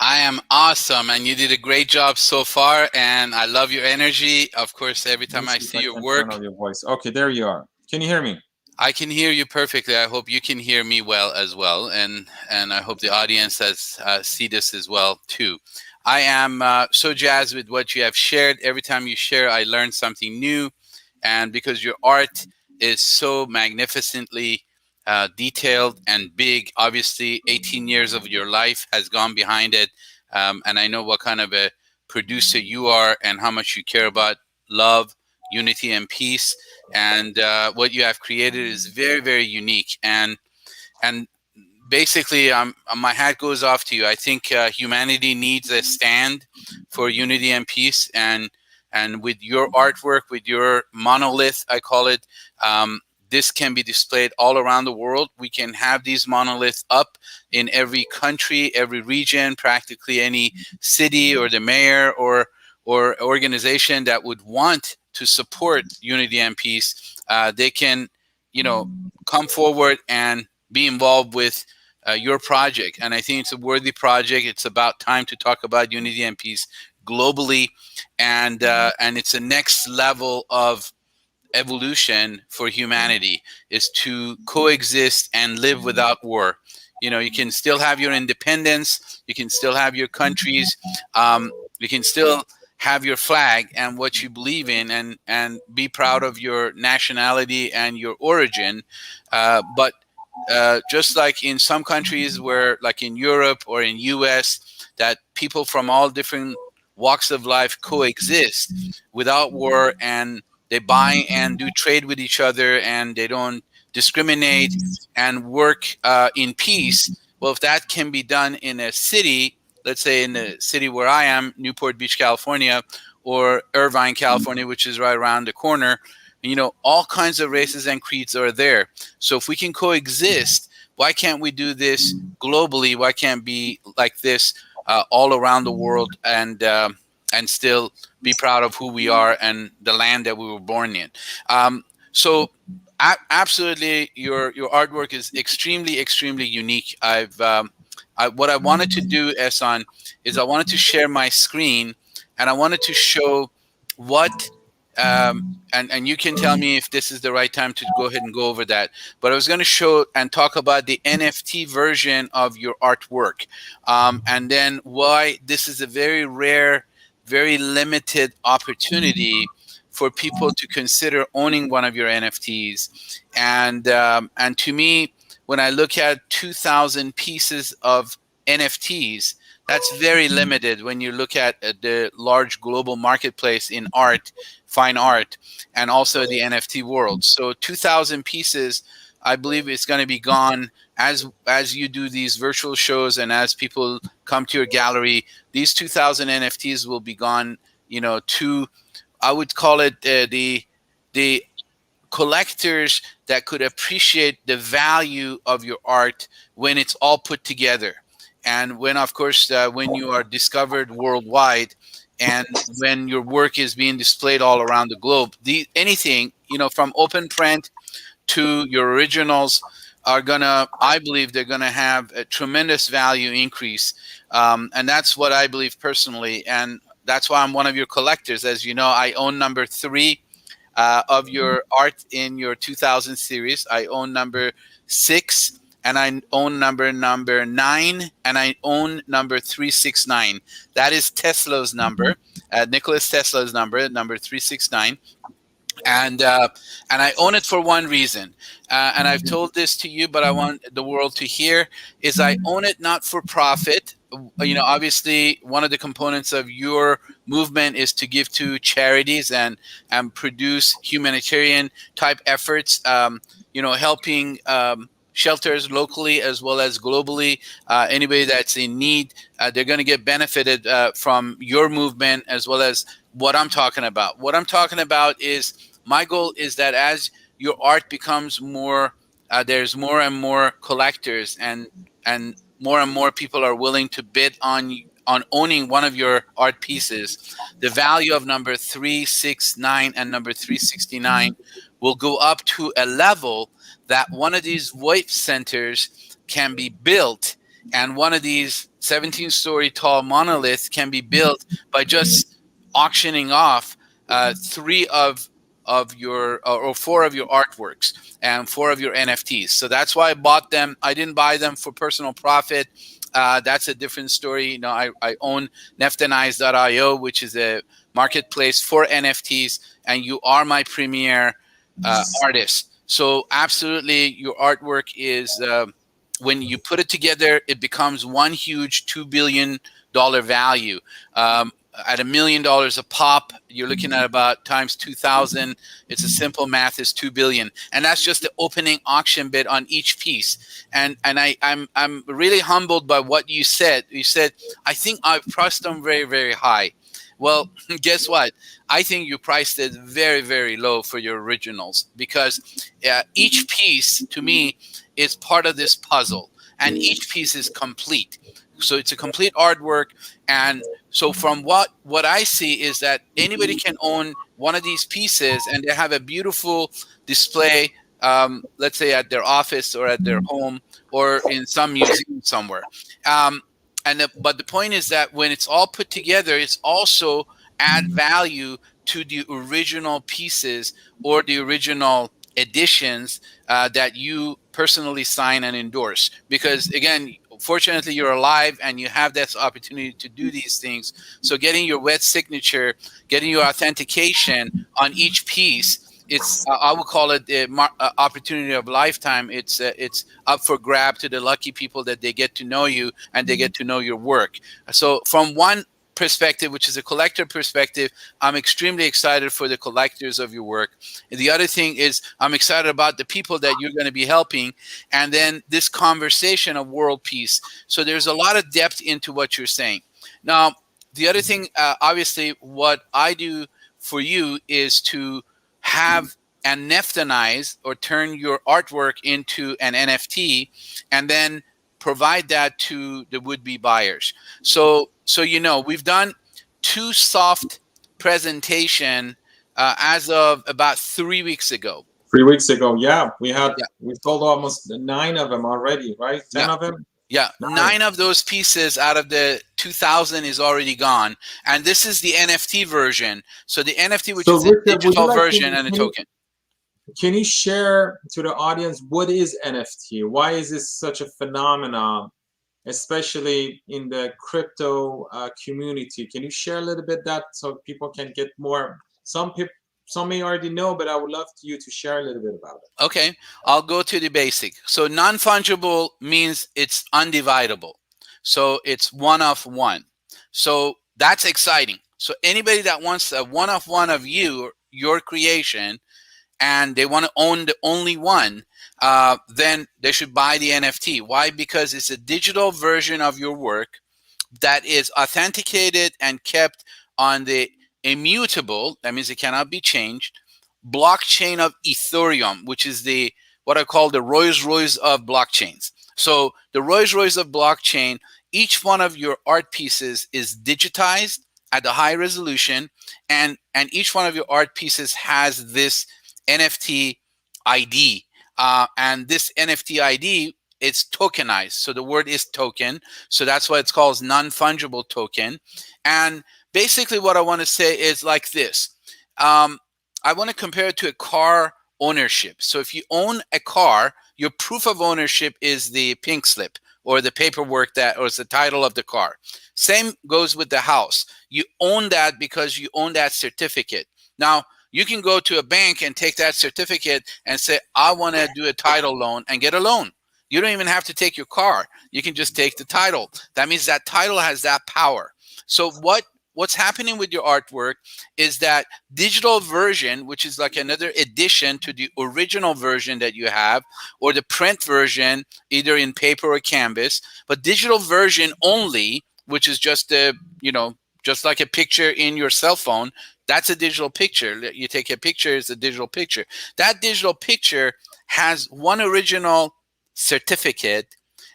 I am awesome, and you did a great job so far, and I love your energy. Of course, every time I see your work. Turn on your voice. Okay, there you are. Can you hear me? I can hear you perfectly. I hope you can hear me well as well, and I hope the audience has see this as well too. I am so jazzed with what you have shared. Every time you share, I learn something new, and because your art is so magnificently detailed and big, obviously 18 years of your life has gone behind it, and I know what kind of a producer you are and how much you care about love, unity, and peace. And what you have created is very, very unique. And basically, my hat goes off to you. I think humanity needs a stand for unity and peace. And with your artwork, with your monolith, I call it, this can be displayed all around the world. We can have these monoliths up in every country, every region, practically any city or the mayor or organization that would want to support unity and peace. They can, come forward and be involved with your project. And I think it's a worthy project. It's about time to talk about unity and peace globally, and it's a next level of evolution for humanity, is to coexist and live without war. You can still have your independence, you can still have your countries, you can still have your flag and what you believe in, and be proud of your nationality and your origin, but just like in some countries where, like in Europe or in US, that people from all different walks of life coexist without war, and they buy and do trade with each other, and they don't discriminate and work in peace. Well, if that can be done in a city, let's say in the city where I am, Newport Beach, California, or Irvine, California, which is right around the corner, all kinds of races and creeds are there. So if we can coexist, why can't we do this globally? Why can't it be like this all around the world, and still be proud of who we are and the land that we were born in? So absolutely, your artwork is extremely unique. What I wanted to do, Ehsan, is I wanted to share my screen, and I wanted to show what and you can tell me if this is the right time to go ahead and go over that. But I was going to show and talk about the NFT version of your artwork, and then why this is a very rare, very limited opportunity for people to consider owning one of your NFTs. And to me, when I look at 2,000 pieces of NFTs, that's very limited when you look at the large global marketplace in art, fine art, and also the NFT world. So 2,000 pieces, I believe it's going to be gone as you do these virtual shows and as people come to your gallery. These 2,000 NFTs will be gone, to, I would call it the collectors that could appreciate the value of your art when it's all put together, and when, of course, when you are discovered worldwide, and when your work is being displayed all around the globe. Anything, from open print to your originals, are gonna, I believe, they're gonna have a tremendous value increase, and that's what I believe personally, and that's why I'm one of your collectors. As you know, I own number 3 of your art in your 2000 series. I own number 6, and I own number 9, and I own number 369. That is Tesla's number, Nicholas Tesla's number 369. And I own it for one reason, and I've told this to you, but I want the world to hear, is I own it not for profit. Obviously, one of the components of your movement is to give to charities and produce humanitarian type efforts, helping shelters locally as well as globally. Anybody that's in need, they're going to get benefited from your movement, as well as what I'm talking about. What I'm talking about is, my goal is that as your art becomes more, there's more and more collectors, and more people are willing to bid on owning one of your art pieces. The value of number 369 and number 369 will go up to a level that one of these VoIP centers can be built, and one of these 17-story tall monoliths can be built by just auctioning off 3 of your or 4 of your artworks and 4 of your NFTs. So that's why I bought them. I didn't buy them for personal profit. That's a different story. I own neftanize.io, which is a marketplace for NFTs, and you are my premier artist. So absolutely, your artwork is, when you put it together, it becomes one huge $2 billion value. At $1 million a pop, you're looking at about times 2,000. It's a simple math, is 2 billion, and that's just the opening auction bid on each piece. And I'm really humbled by what you said. You said, I think I've priced them very, very high. Well, guess what? I think you priced it very, very low for your originals, because each piece to me is part of this puzzle, and each piece is complete. So it's a complete artwork. And so from what I see is that anybody can own one of these pieces, and they have a beautiful display, let's say at their office or at their home or in some museum somewhere. But the point is that when it's all put together, it's also add value to the original pieces or the original editions that you personally sign and endorse. Because again, fortunately, you're alive and you have this opportunity to do these things. So getting your wet signature, getting your authentication on each piece, it's I would call it the opportunity of lifetime. It's up for grab to the lucky people that they get to know you and they get to know your work. So from one perspective, which is a collector perspective, I'm extremely excited for the collectors of your work. And the other thing is I'm excited about the people that you're going to be helping, and then this conversation of world peace. So there's a lot of depth into what you're saying. Now, the other thing, obviously, what I do for you is to have and neftanize or turn your artwork into an NFT, and then provide that to the would-be buyers. So we've done 2 soft presentation as of about 3 weeks ago. 3 weeks ago, yeah, we Yeah. sold almost 9 of them already, right? 10 Yeah. of them. Yeah, Nice. 9 of those pieces out of the 2,000 is already gone, and this is the NFT version. So the NFT, which So is a Richard, would you digital like version and a token. can you share to the audience what is NFT? Why is this such a phenomenon, especially in the crypto community? Can you share a little bit that so people can get more? Some may already know, but I would love you to share a little bit about it. Okay, I'll go to the basic. So non-fungible means it's undividable. So it's one of one. So that's exciting. So anybody that wants a one of one of your creation, and they want to own the only one, then they should buy the NFT. Why? Because it's a digital version of your work that is authenticated and kept on the immutable, that means it cannot be changed, blockchain of Ethereum, which is the what I call the Rolls Royce of blockchains. So the Rolls Royce of blockchain, each one of your art pieces is digitized at a high resolution, and each one of your art pieces has this NFT ID, and this NFT ID, it's tokenized. So the word is token. So that's why it's called non-fungible token. And basically what I want to say is like this. I want to compare it to a car ownership. So if you own a car, your proof of ownership is the pink slip or the paperwork or it's the title of the car. Same goes with the house. You own that because you own that certificate. Now, you can go to a bank and take that certificate and say, I want to do a title loan and get a loan. You don't even have to take your car. You can just take the title. That means that title has that power. So what's happening with your artwork is that digital version, which is like another addition to the original version that you have, or the print version, either in paper or canvas, but digital version only, which is just just like a picture in your cell phone, that's a digital picture. You take a picture, it's a digital picture. That digital picture has one original certificate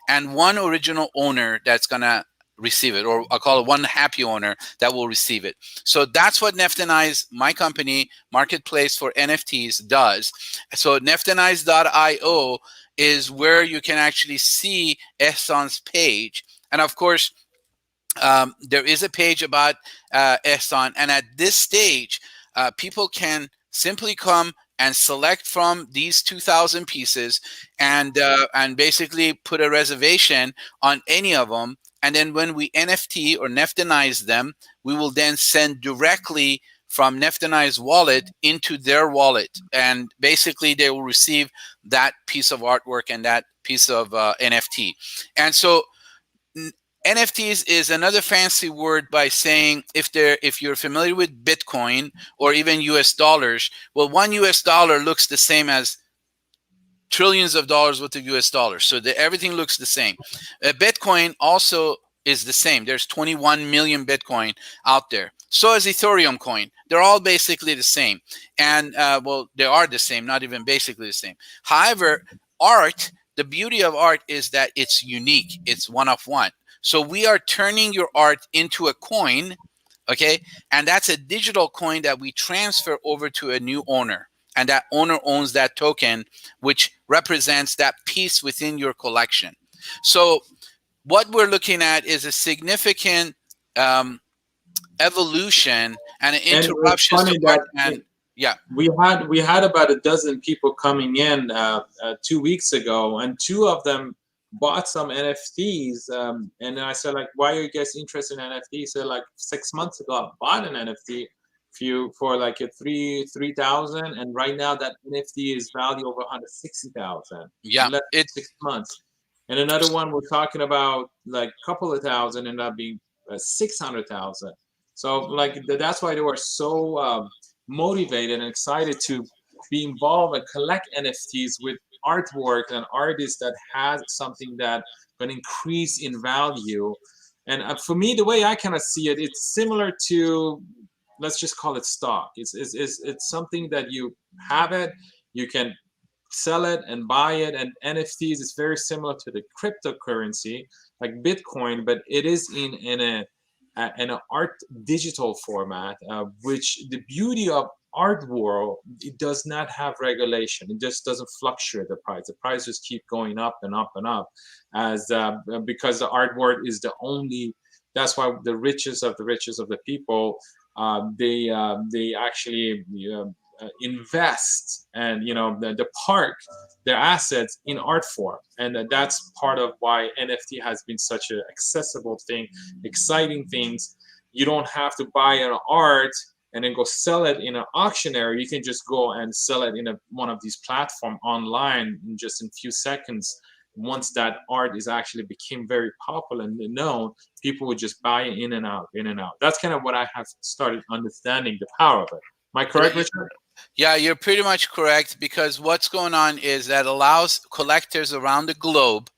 and one original owner that's going to receive it, or I'll call it one happy owner that will receive it. So that's what Neftanize, my company, marketplace for NFTs, does. So neftanize.io is where you can actually see Ehsan's page. And of course, there is a page about Ehsan, and at this stage, people can simply come and select from these 2,000 pieces and basically put a reservation on any of them. And then when we NFT or Neftanize them, we will then send directly from Neftanize wallet into their wallet. And basically they will receive that piece of artwork and that piece of NFT. And so NFTs is another fancy word by saying if you're familiar with Bitcoin or even US dollars, well, $1 US looks the same as trillions of dollars worth of US dollars. So everything looks the same. Bitcoin also is the same. There's 21 million Bitcoin out there. So is Ethereum coin. They're all basically the same. And well, they are the same, not even basically the same. However, art, the beauty of art is that it's unique. It's one of one. So we are turning your art into a coin, okay? And that's a digital coin that we transfer over to a new owner. And that owner owns that token, which represents that piece within your collection. So what we're looking at is a significant evolution and an interruption to art. And yeah, we had about a dozen people coming in 2 weeks ago, and 2 of them bought some NFTs. And I said, like, why are you guys interested in NFTs? So like 6 months ago, I bought an NFT for like a 3,000, and right now that NFT is valued over 160,000. yeah, in less than 6 months. And another one we're talking about like a couple of thousand, ended up being 600,000. So like that's why they were so motivated and excited to be involved and collect NFTs with artwork and artists that has something that can increase in value. And for me, the way I kind of see it, it's similar to, let's just call it stock. It's something that you have it, you can sell it and buy it. And NFTs is very similar to the cryptocurrency like Bitcoin, but it is in an art digital format, which the beauty of art world, it does not have regulation. It just doesn't fluctuate the price. The price just keep going up and up and up, as because the art world is the only. That's why the richest of the people, they actually invest and the park their assets in art form, and that's part of why NFT has been such an accessible thing, exciting things. You don't have to buy an art and then go sell it in an auctionery. You can just go and sell it in one of these platforms online in just in few seconds. Once that art is actually became very popular and known, people would just buy it in and out. That's kind of what I have started understanding the power of it. Am I correct, Richard? Yeah, you're pretty much correct, because what's going on is that allows collectors around the globe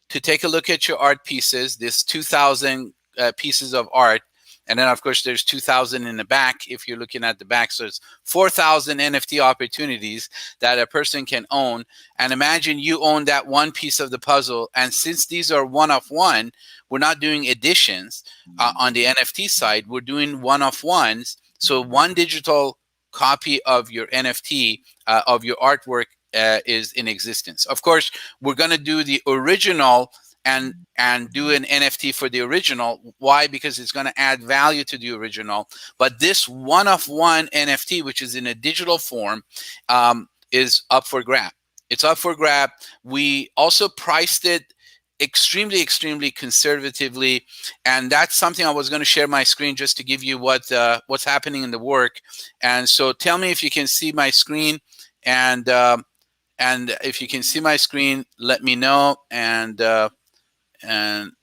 to take a look at your art pieces, this 2,000 pieces of art. And then, of course, there's 2,000 in the back if you're looking at the back. So it's 4,000 NFT opportunities that a person can own. And imagine you own that one piece of the puzzle. And since these are one of one, we're not doing editions on the NFT side. We're doing one of ones. So one digital copy of your NFT, of your artwork, is in existence. Of course, we're going to do the original and do an NFT for the original. Why? Because it's going to add value to the original. But this one-of-one NFT, which is in a digital form, is up for grab. It's up for grab. We also priced it extremely, extremely conservatively, and that's something I was going to share my screen just to give you what's happening in the work. And so, tell me if you can see my screen, and if you can see my screen, let me know. And I'm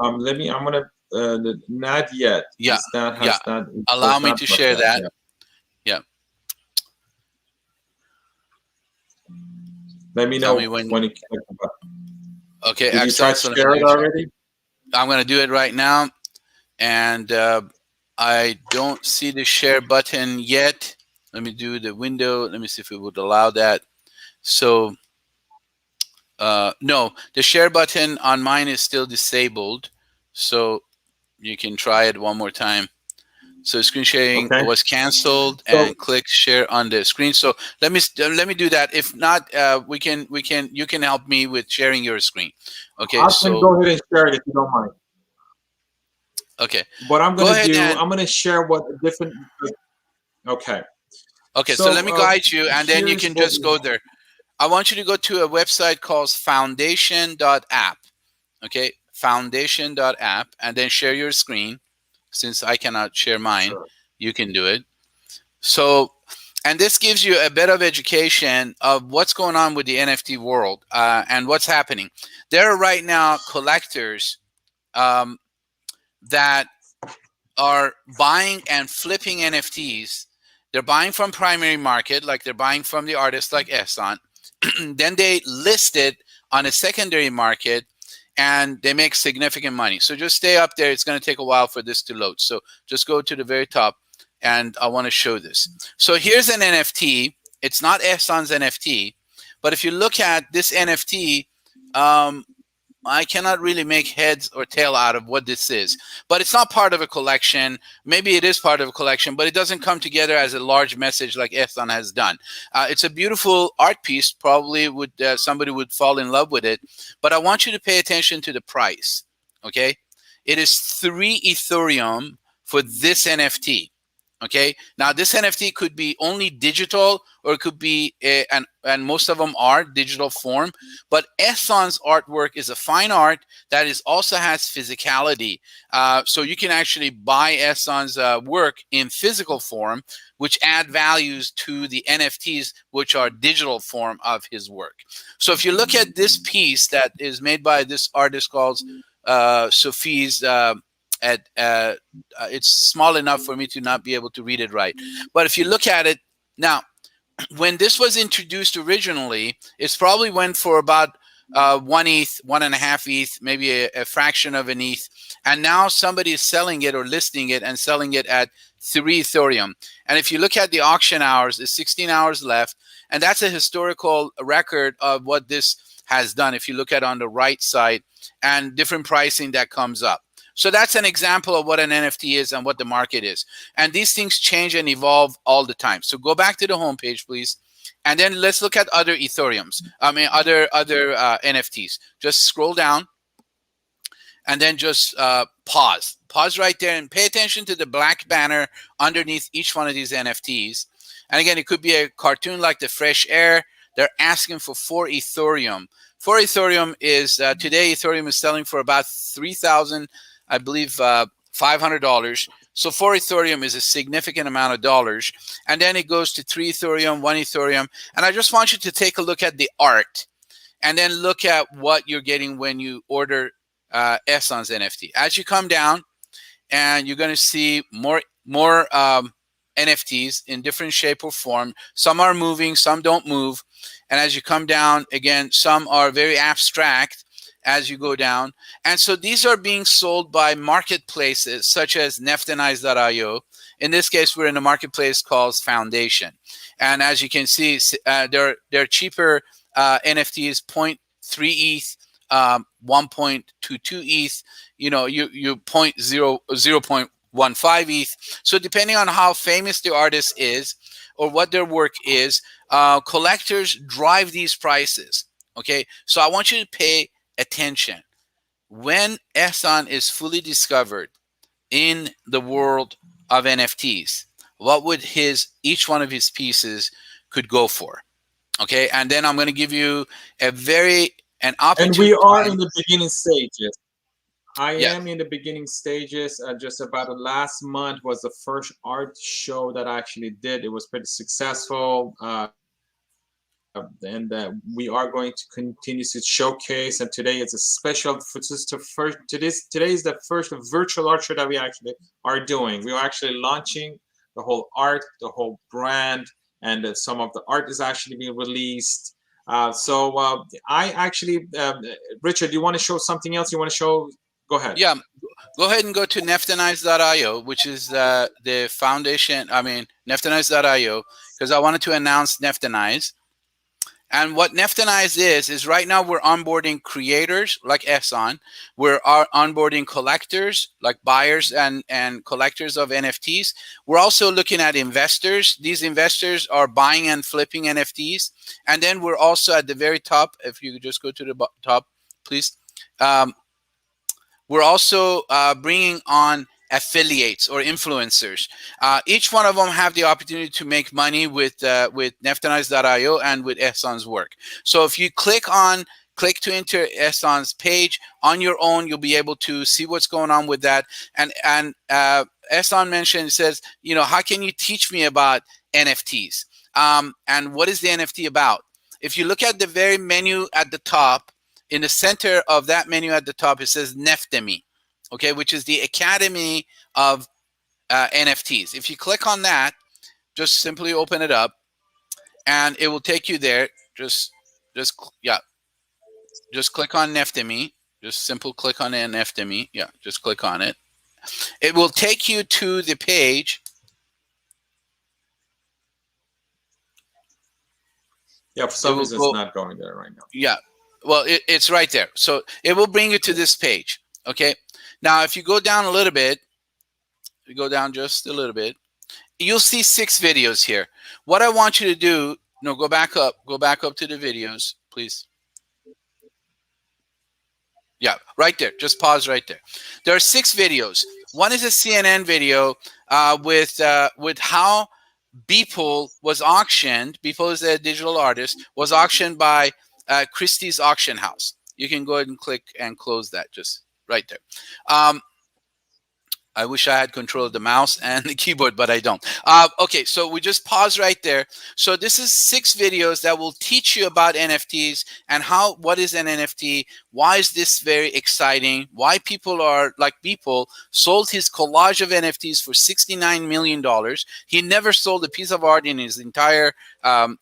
gonna not yet. Yeah, Not, allow me to share that. Yeah. Let me Tell know me when you click the button. Okay, Did you try excellent. to share it already? I'm going to do it right now, and I don't see the share button yet. Let me do the window. Let me see if it would allow that. So, no, the share button on mine is still disabled. So you can try it one more time. So screen sharing was canceled, and click share on the screen. So let me do that. If not, you can help me with sharing your screen. Okay, so go ahead and share it if you don't mind. Okay. What I'm going to do, I'm going to share what the different. Okay. Okay, so let me guide you, and then you can just go there. I want you to go to a website called foundation.app. Okay, foundation.app, and then share your screen. Since I cannot share mine, you can do it. So, and this gives you a bit of education of what's going on with the NFT world and what's happening. There are right now collectors that are buying and flipping NFTs. They're buying from primary market, like they're buying from the artist like Ehsan. Then they list it on a secondary market, and they make significant money. So just stay up there. It's going to take a while for this to load. So just go to the very top, and I want to show this. So here's an NFT. It's not Ehsan's NFT, but if you look at this NFT, I cannot really make heads or tail out of what this is. But it's not part of a collection. Maybe it is part of a collection, but it doesn't come together as a large message like Ehsan has done. It's a beautiful art piece. Probably would somebody would fall in love with it. But I want you to pay attention to the price. Okay, it is 3 Ethereum for this NFT. Okay, now this NFT could be only digital, or it could be and most of them are digital form. But Ehsan's artwork is a fine art that also has physicality. So you can actually buy Ehsan's work in physical form, which add values to the NFTs, which are digital form of his work. So if you look at this piece that is made by this artist called Sophie's. It's small enough for me to not be able to read it right. But if you look at it now, when this was introduced originally, it's probably went for about 1 ETH, 1.5 ETH, maybe a fraction of an ETH. And now somebody is selling it or listing it and selling it at 3 Ethereum. And if you look at the auction hours, there's 16 hours left. And that's a historical record of what this has done. If you look at on the right side and different pricing that comes up. So that's an example of what an NFT is and what the market is. And these things change and evolve all the time. So go back to the homepage, please. And then let's look at other Ethereums. I mean, other NFTs. Just scroll down and then just pause. Pause right there and pay attention to the black banner underneath each one of these NFTs. And again, it could be a cartoon like the Fresh Air. They're asking for 4 Ethereum. 4 Ethereum is, today Ethereum is selling for about $3,000, I believe, $500. So 4 Ethereum is a significant amount of dollars. And then it goes to 3 Ethereum, 1 Ethereum. And I just want you to take a look at the art and then look at what you're getting when you order Ehsan's NFT. As you come down, and you're going to see more NFTs in different shape or form. Some are moving, some don't move. And as you come down, again, some are very abstract as you go down. And so these are being sold by marketplaces such as Neftanize.io. In this case, we're in a marketplace called Foundation. And as you can see, they're cheaper NFTs, 0.3 ETH, 1.22 ETH, you 0.15 ETH. So depending on how famous the artist is or what their work is, collectors drive these prices. Okay, so I want you to pay attention. When Ehsan is fully discovered in the world of NFTs, what would each one of his pieces could go for? Okay, and then I'm going to give you an opportunity. And we are in the beginning stages. I Yes. am in the beginning stages. Just about the last month was the first art show that I actually did. It was pretty successful. And we are going to continue to showcase. And today is a special. Today is the first virtual art show that we actually are doing. We are actually launching the whole art, the whole brand, and some of the art is actually being released. So I actually, Richard, do you want to show something else? You want to show? Go ahead. Yeah, go ahead and go to Neftanize.io, which is the foundation. I mean, Neftanize.io, because I wanted to announce Neftanize. And what Neftanize is right now we're onboarding creators like Ehsan. We're onboarding collectors like buyers and collectors of NFTs. We're also looking at investors. These investors are buying and flipping NFTs. And then we're also at the very top, if you could just go to the top, please. We're also bringing on affiliates or influencers. Each one of them have the opportunity to make money with Neftanize.io and with Ehsan's work. So if you click to enter Ehsan's page on your own, you'll be able to see what's going on with that. And Ehsan mentioned, says, how can you teach me about NFTs? And what is the NFT about? If you look at the very menu at the top, in the center of that menu at the top, it says Neftami, okay, which is the Academy of NFTs. If you click on that, just simply open it up, and it will take you there. Just click on Neftami. Just simple click on Neftami. Yeah, just click on it. It will take you to the page. Yeah, for some reason it's not going there right now. Yeah. Well, it's right there. So it will bring you to this page. Okay. Now, if you go down a little bit, you go down just a little bit, you'll see 6 videos here. What I want you to do, go back up to the videos, please. Yeah, right there. Just pause right there. There are 6 videos. One is a CNN video with how Beeple was auctioned. Beeple is a digital artist, was auctioned by Christie's Auction House. You can go ahead and click and close that just right there. I wish I had control of the mouse and the keyboard, but I don't. Okay, so we just pause right there. So this is 6 videos that will teach you about NFTs and what is an NFT, why is this very exciting, why people are like Beeple sold his collage of NFTs for $69 million. He never sold a piece of art in his entire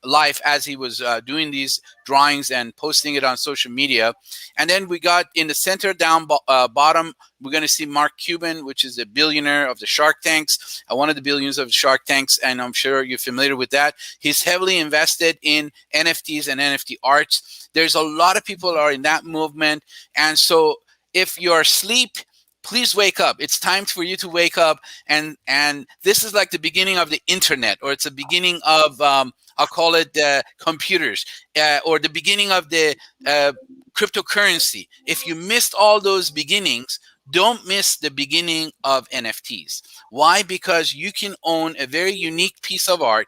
life as he was doing these drawings and posting it on social media. And then we got in the center down bottom, we're going to see Mark Cuban, which is a billionaire of the Shark Tanks, one of the billions of Shark Tanks, and I'm sure you're familiar with that. He's heavily invested in NFTs and NFT arts. There's a lot of people are in that movement. And so if you're asleep, please wake up. It's time for you to wake up. And this is like the beginning of the internet, or it's the beginning of, I'll call it computers, or the beginning of the cryptocurrency. If you missed all those beginnings, don't miss the beginning of NFTs. Why? Because you can own a very unique piece of art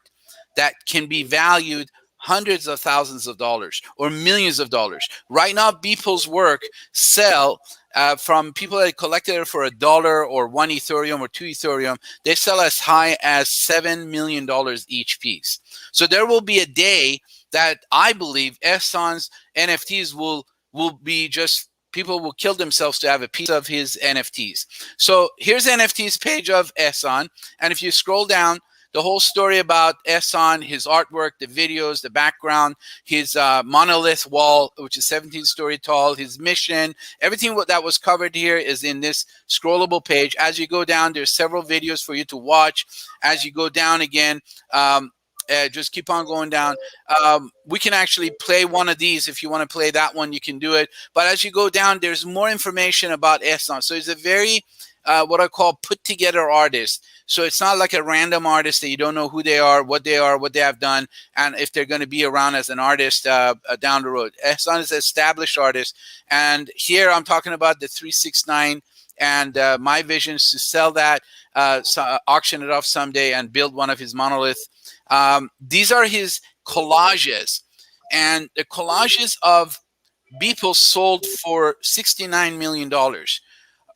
that can be valued hundreds of thousands of dollars or millions of dollars. Right now, Beeple's work sell from people that collected it for $1 or 1 Ethereum or 2 Ethereum. They sell as high as $7 million each piece. So there will be a day that I believe Ehsan's NFTs will be just, people will kill themselves to have a piece of his NFTs. So here's NFTs page of Ehsan. And if you scroll down, the whole story about Ehsan, his artwork, the videos, the background, his monolith wall, which is 17 story tall, his mission, everything that was covered here is in this scrollable page. As you go down, there's several videos for you to watch. As you go down again, just keep on going down. We can actually play one of these. If you want to play that one, you can do it. But as you go down, there's more information about Ehsan. So he's a very, what I call put together artist. So it's not like a random artist that you don't know who they are, what they have done, and if they're going to be around as an artist down the road. Ehsan is an established artist. And here I'm talking about the 369. And my vision is to sell that, auction it off someday, and build one of his monoliths. These are his collages, and the collages of Beeple sold for $69 million.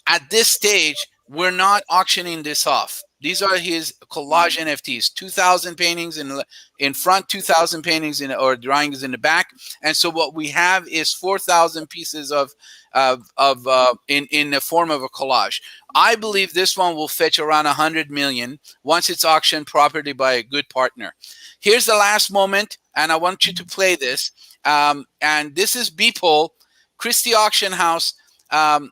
At this stage, we're not auctioning this off. These are his collage NFTs, 2,000 paintings in front, 2,000 paintings or drawings in the back. And so what we have is 4,000 pieces in the form of a collage. I believe this one will fetch around 100 million once it's auctioned properly by a good partner. Here's the last moment, and I want you to play this. And this is Beeple, Christie Auction House,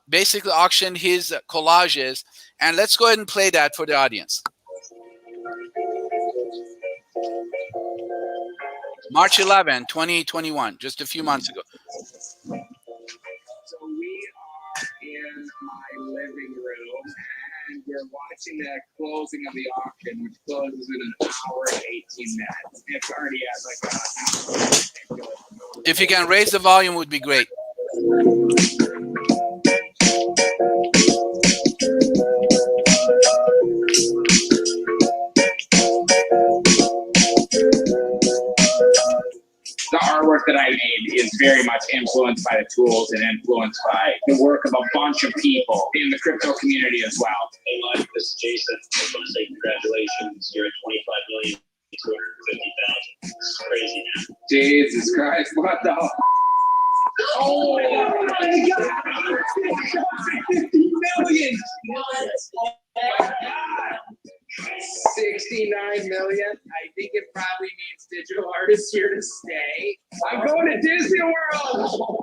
basically auctioned his collages. And let's go ahead and play that for the audience. March 11, 2021, just a few months ago. So we are in my living room, and we're watching the closing of the auction, which closes in an hour and 18 minutes. It's already at like an hour. If you can raise the volume, would be great. The artwork that I made is very much influenced by the tools and influenced by the work of a bunch of people in the crypto community as well. Hey, Mike, this is Jason. I just want to say congratulations. You're at 25,250,000. It's crazy, man. Jesus Christ, what the? Oh my God! 50 million! 69 million. I think it probably means digital artists here to stay. I'm going to Disney World.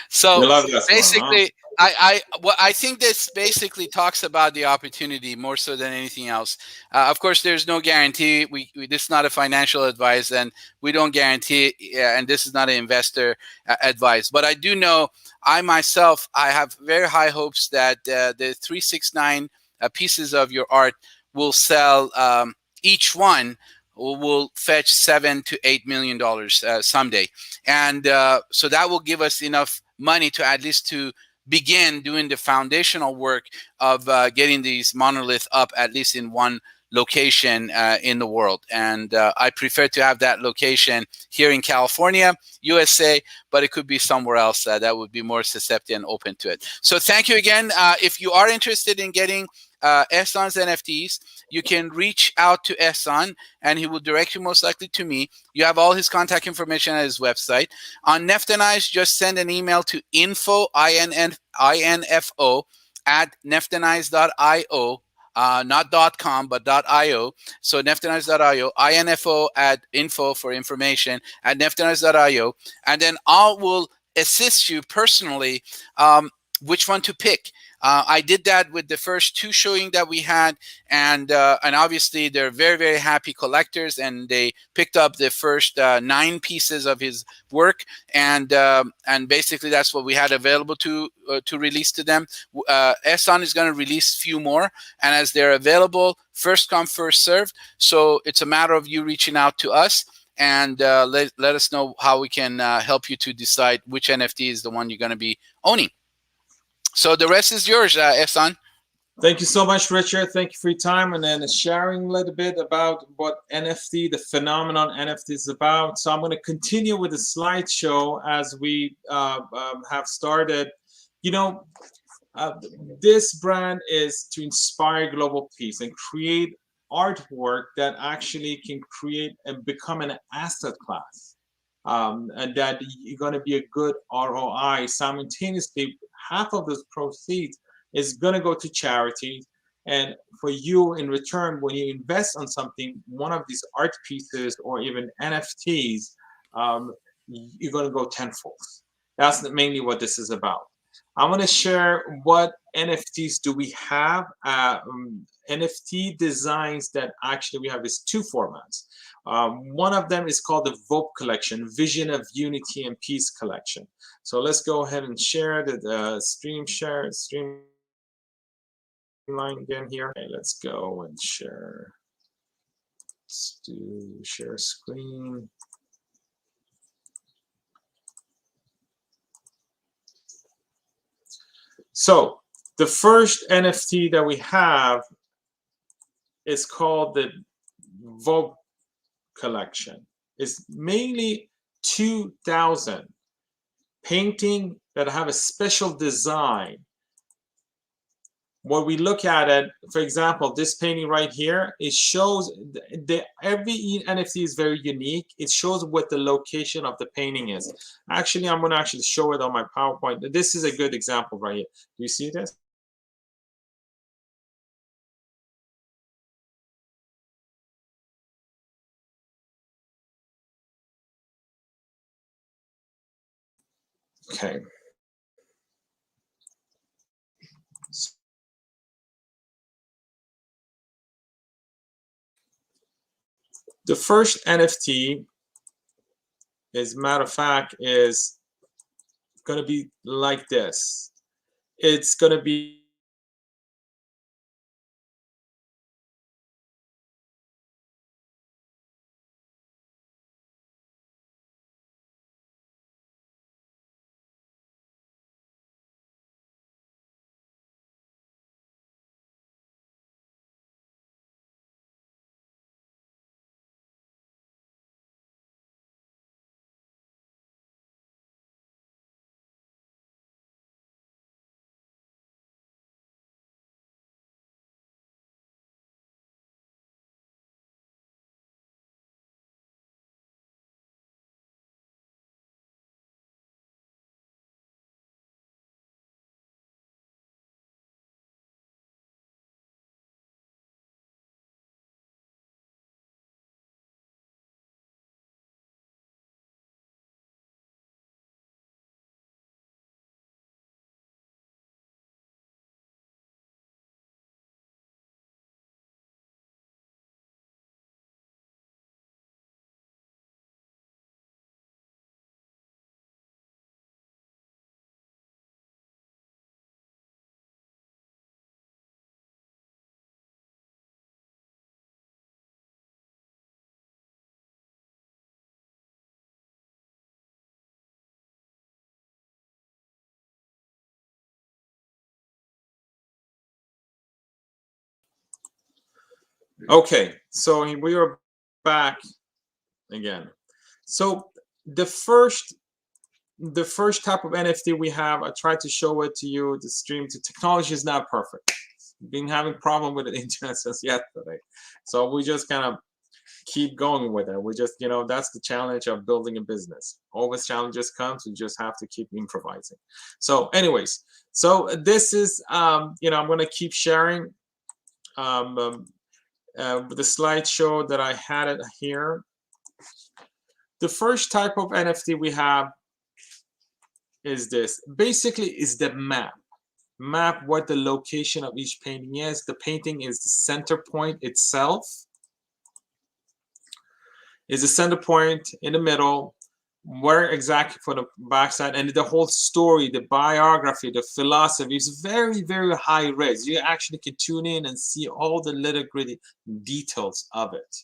So basically, huh? I think this basically talks about the opportunity more so than anything else. Of course, there's no guarantee. This is not a financial advice, and we don't guarantee. And this is not an investor advice. But I do know, I myself, I have very high hopes that the 369 pieces of your art will sell. Each one will fetch $7 to $8 million someday, and so that will give us enough money to at least to begin doing the foundational work of getting these monoliths up at least in one location in the world. And I prefer to have that location here in California, USA, but it could be somewhere else that would be more susceptible and open to it. So thank you again. If you are interested in getting Ehsan's NFTs, you can reach out to Ehsan, and he will direct you most likely to me. You have all his contact information at his website. On Neftanize, just send an email to info, INFO, at neftanize.io. Not .com, but .io. So neftanize.io, info at info for information at neftanize.io. And then I will assist you personally. which one to pick. I did that with the first 2 showing that we had, and obviously they're very, very happy collectors, and they picked up the first 9 pieces of his work, and basically that's what we had available to release to them. Ehsan is going to release a few more, and as they're available, first come, first served. So it's a matter of you reaching out to us and let us know how we can help you to decide which NFT is the one you're going to be owning. So the rest is yours, Ehsan. Thank you so much, Richard. Thank you for your time and then sharing a little bit about what NFT, the phenomenon NFT is about. So I'm going to continue with the slideshow as we have started. You know, this brand is to inspire global peace and create artwork that actually can create and become an asset class. And that you're going to be a good ROI. Simultaneously, half of those proceeds is going to go to charities. And for you, in return, when you invest on something, one of these art pieces or even NFTs, you're going to go tenfold. That's mainly what this is about. I'm going to share what NFTs do we have. NFT designs that actually we have is 2 formats. One of them is called the Vogue Collection, Vision of Unity and Peace Collection. So let's go ahead and share the streamline again here. Okay, let's go and share. Let's do share screen. So the first NFT that we have is called the Vogue Collection. It's mainly 2,000 painting that have a special design. When we look at it, for example, this painting right here, it shows every NFT is very unique. It shows what the location of the painting is. Actually, I'm going to actually show it on my PowerPoint. This is a good example right here. Do you see this? Okay. The first NFT, as a matter of fact, is going to be like this. It's going to be okay. So we are back again. So the first type of NFT we have, I tried to show it to you. The stream to technology is not perfect. Been having problem with the internet since yesterday, so we just kind of keep going with it. We just, you know, that's the challenge of building a business. Always challenges comes. We just have to keep improvising. So, anyways, so this is, you know, I'm going to keep sharing the slideshow that I had it here. The first type of NFT we have is this. Basically, is the map. map what the location of each painting is. The painting is the center point itself. Is the center point in the middle, where exactly for the backside, and the whole story, the biography, the philosophy is very, very high res. You actually can tune in and see all the little gritty details of it.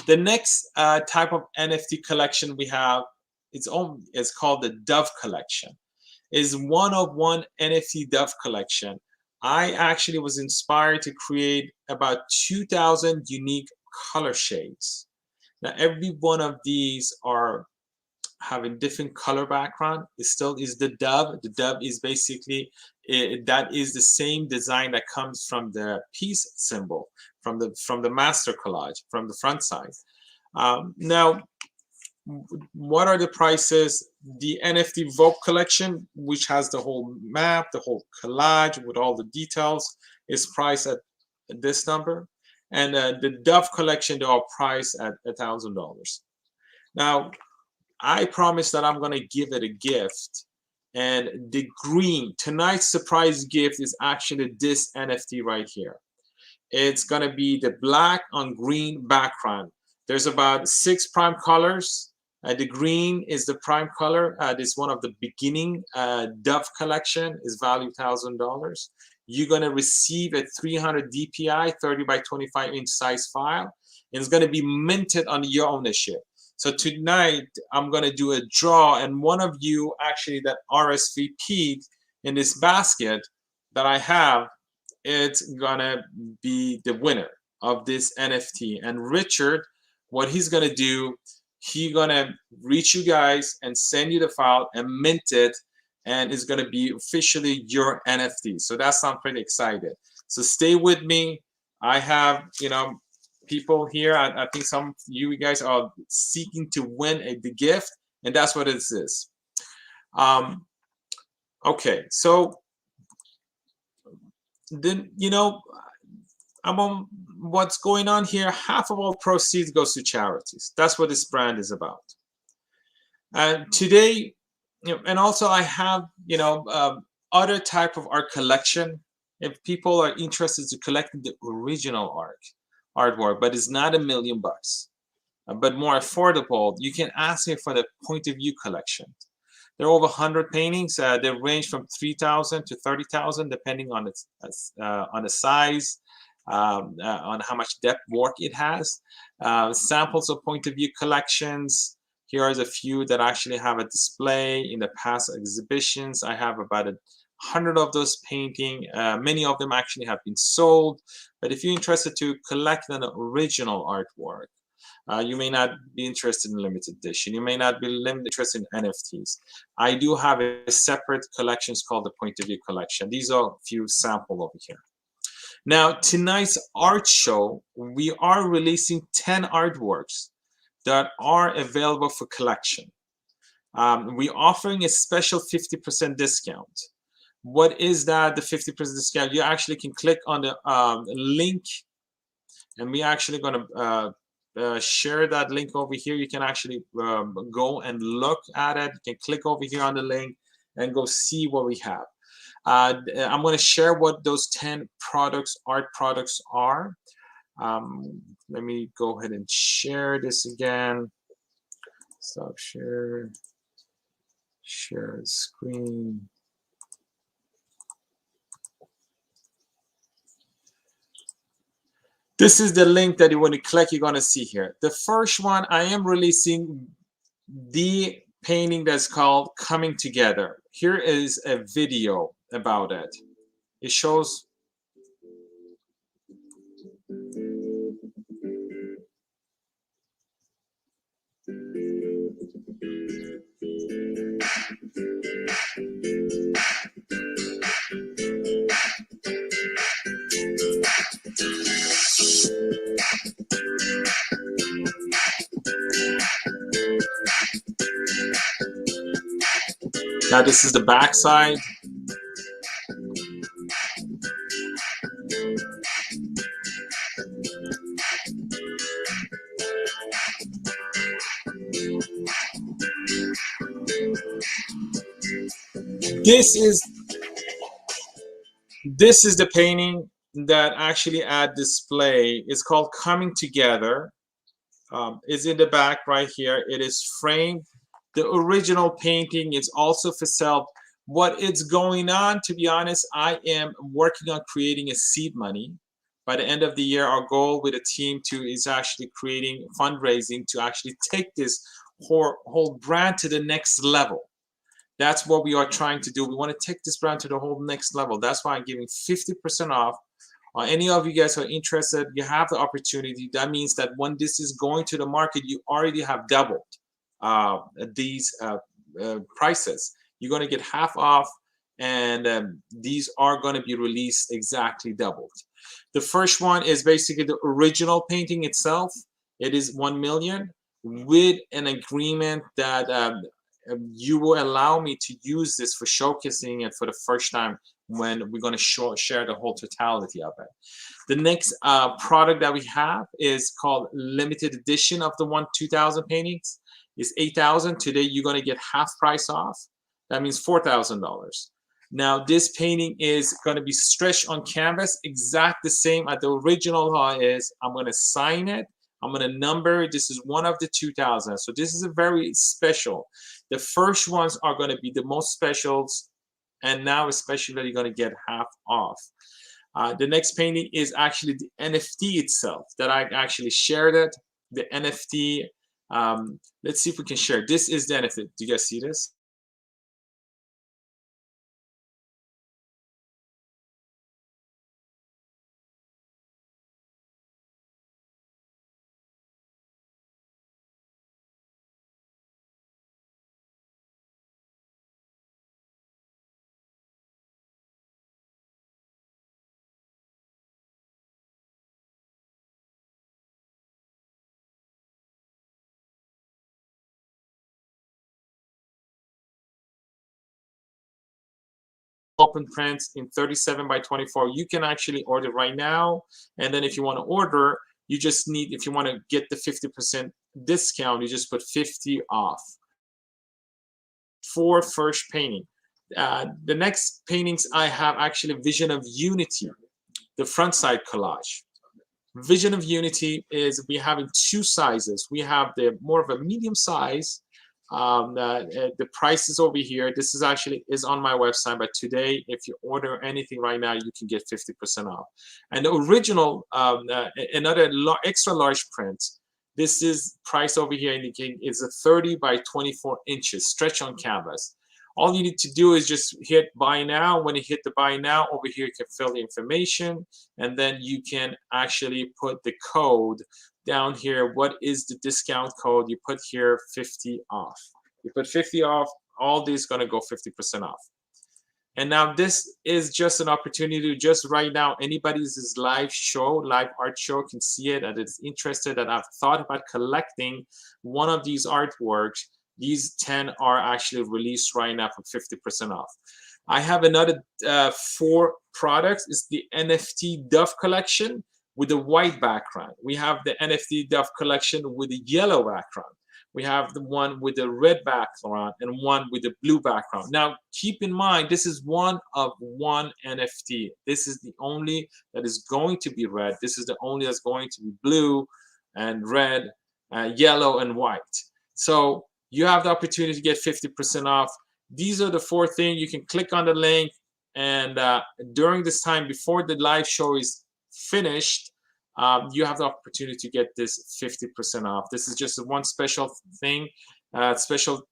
The next type of NFT collection we have, it's called the Dove Collection. Is one-of-one NFT Dove Collection. I actually was inspired to create about 2,000 unique color shades. Now, every one of these are having different color background. It still is the dove. The dove is basically, that is the same design that comes from the peace symbol, from the master collage, from the front side. Now, what are the prices? The NFT Vogue Collection, which has the whole map, the whole collage with all the details, is priced at this number. And the Dove Collection, they are priced at $1,000. Now, I promise that I'm going to give it a gift. And the green, tonight's surprise gift is actually this NFT right here. It's going to be the black on green background. There's about 6 prime colors. The green is the prime color. This one of the beginning Dove Collection is valued $1,000. You're going to receive a 300 DPI 30 by 25 inch size file, and it's going to be minted under your ownership. So tonight I'm going to do a draw, and one of you actually that RSVP'd in this basket that I have, it's going to be the winner of this NFT. And Richard, what he's going to do, he's going to reach you guys and send you the file and mint it, and it's going to be officially your NFT. So that sounds pretty excited. So stay with me. I have, people here. I think some of you guys are seeking to win the gift, and that's what it is. Okay, so then, what's going on here, half of all proceeds goes to charities. That's what this brand is about. And today, and also I have, other type of art collection. If people are interested to collect the original artwork, but it's not $1 million, but more affordable, you can ask me for the point of view collection. There are over 100 paintings. They range from 3,000 to 30,000, depending on the size, on how much depth work it has. Samples of point of view collections. Here are a few that actually have a display in the past exhibitions. I have about 100 of those paintings. Many of them actually have been sold. But if you're interested to collect an original artwork, you may not be interested in limited edition. You may not be interested in NFTs. I do have a separate collection called the Point of View Collection. These are a few samples over here. Now, tonight's art show, we are releasing 10 artworks that are available for collection. We're offering a special 50% discount. What is that, the 50% discount? You actually can click on the link, and we're actually going to share that link over here. You can actually go and look at it. You can click over here on the link and go see what we have. I'm going to share what those 10 art products are. Let me go ahead and share this again. Stop share screen. This is the link that you want to click, you're going to see here. The first one, I am releasing the painting that's called Coming Together. Here is a video about it. It shows now this is the back side. This is This is the painting that actually at display is called Coming Together. Is in the back right here. It is framed. The original painting is also for sale. What is going on, to be honest, I am working on creating a seed money. By the end of the year, our goal with a team is actually creating fundraising to actually take this whole brand to the next level. That's what we are trying to do. We want to take this brand to the whole next level. That's why I'm giving 50% off. Any of you guys who are interested, you have the opportunity. That means that when this is going to the market, you already have doubled these prices. You're going to get half off, and these are going to be released exactly doubled. The first one is basically the original painting itself. It is 1 million with an agreement that you will allow me to use this for showcasing it for the first time when we're going to share the whole totality of it. The next product that we have is called limited edition of the 2000 paintings. It's 8,000. Today you're going to get half price off. That means $4,000. Now this painting is going to be stretched on canvas, exact the same as the original is. I'm going to sign it. I'm going to number it. This is one of the 2000. So this is a very special. The first ones are going to be the most specials, and now especially you're going to get half off. The next painting is actually the NFT itself that I actually shared it. The NFT. Let's see if we can share. This is the NFT. Do you guys see this? Open prints in 37 by 24. You can actually order right now, and then if you want to order, you just need, if you want to get the 50% discount, you just put 50 off for first painting. The next paintings I have actually Vision of Unity, the front side collage. Vision of Unity is we have in two sizes. We have the more of a medium size. The price is over here. This is actually on my website, but today if you order anything right now, you can get 50% off. And the original, another extra large print, this is price over here indicating is a 30 by 24 inches stretch on canvas. All you need to do is just hit buy now. When you hit the buy now, over here you can fill the information, and then you can actually put the code down here. What is the discount code? You put here 50 off. You put 50 off, all these gonna go 50% off. And now this is just an opportunity to just right now, anybody's live show, live art show can see it, that is interested, that I've thought about collecting one of these artworks. These 10 are actually released right now for 50% off. I have another 4 products. It's the NFT Dove collection with the white background. We have the NFT Dove collection with the yellow background. We have the one with the red background and one with the blue background. Now, keep in mind, this is one of one NFT. This is the only that is going to be red. This is the only that's going to be blue and red, yellow and white. So you have the opportunity to get 50% off. These are the 4 things. You can click on the link, and during this time, before the live show is finished, you have the opportunity to get this 50% off. This is just one special thing, special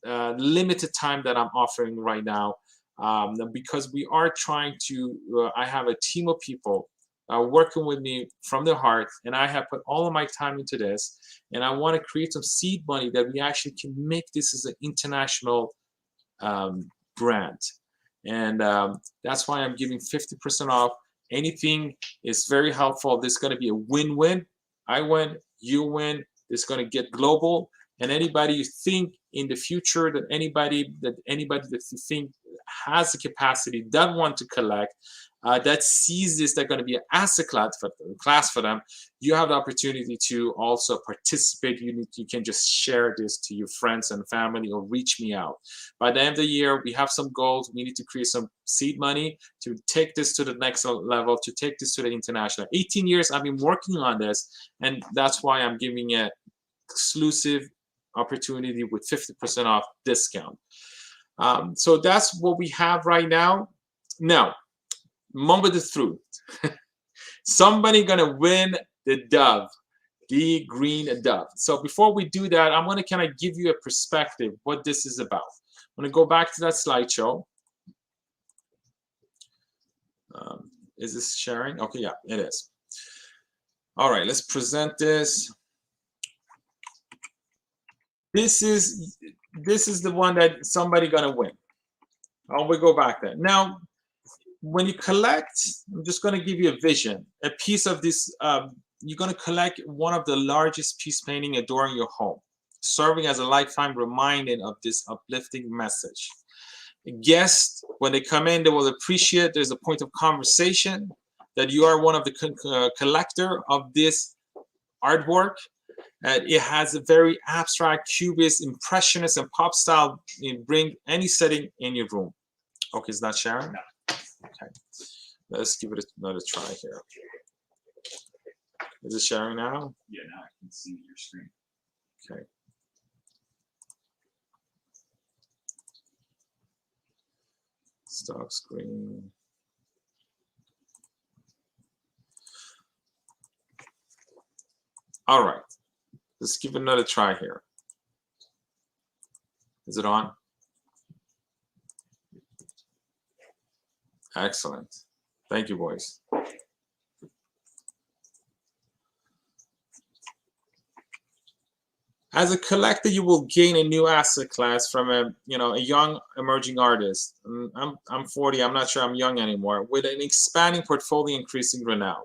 limited time that I'm offering right now, because we are trying to, I have a team of people working with me from the heart, and I have put all of my time into this, and I want to create some seed money that we actually can make this as an international brand. And that's why I'm giving 50% off. Anything is very helpful. This is going to be a win-win. I win, you win. It's going to get global. And anybody you think in the future that anybody that you think has the capacity, that want to collect, that sees this, they're going to be an asset class for them, you have the opportunity to also participate. You can just share this to your friends and family or reach me out. By the end of the year, we have some goals. We need to create some seed money to take this to the next level, to take this to the international. 18 years I've been working on this, and that's why I'm giving an exclusive opportunity with 50% off discount. So that's what we have right now. Now, moment of truth. Somebody gonna win the dove, the green dove. So before we do that, I'm gonna kind of give you a perspective what this is about. I'm gonna go back to that slideshow. Is this sharing? Okay, yeah, it is. All right, let's present this. This is the one that somebody gonna win. Oh, we go back there. Now, when you collect, I'm just gonna give you a vision, a piece of this. You're gonna collect one of the largest peace painting adorning your home, serving as a lifetime reminder of this uplifting message. Guests, when they come in, they will appreciate there's a point of conversation that you are one of the collector of this artwork. It has a very abstract, cubist, impressionist, and pop style. Bring any setting in your room. Okay, it's not sharing? No. Okay, let's give it another try here. Is it sharing now? Yeah, now I can see your screen. Okay. Stop screen. All right. Let's give it another try here. Is it on? Excellent. Thank you, boys. As a collector, you will gain a new asset class from a young emerging artist. I'm 40. I'm not sure I'm young anymore. With an expanding portfolio, increasing renown.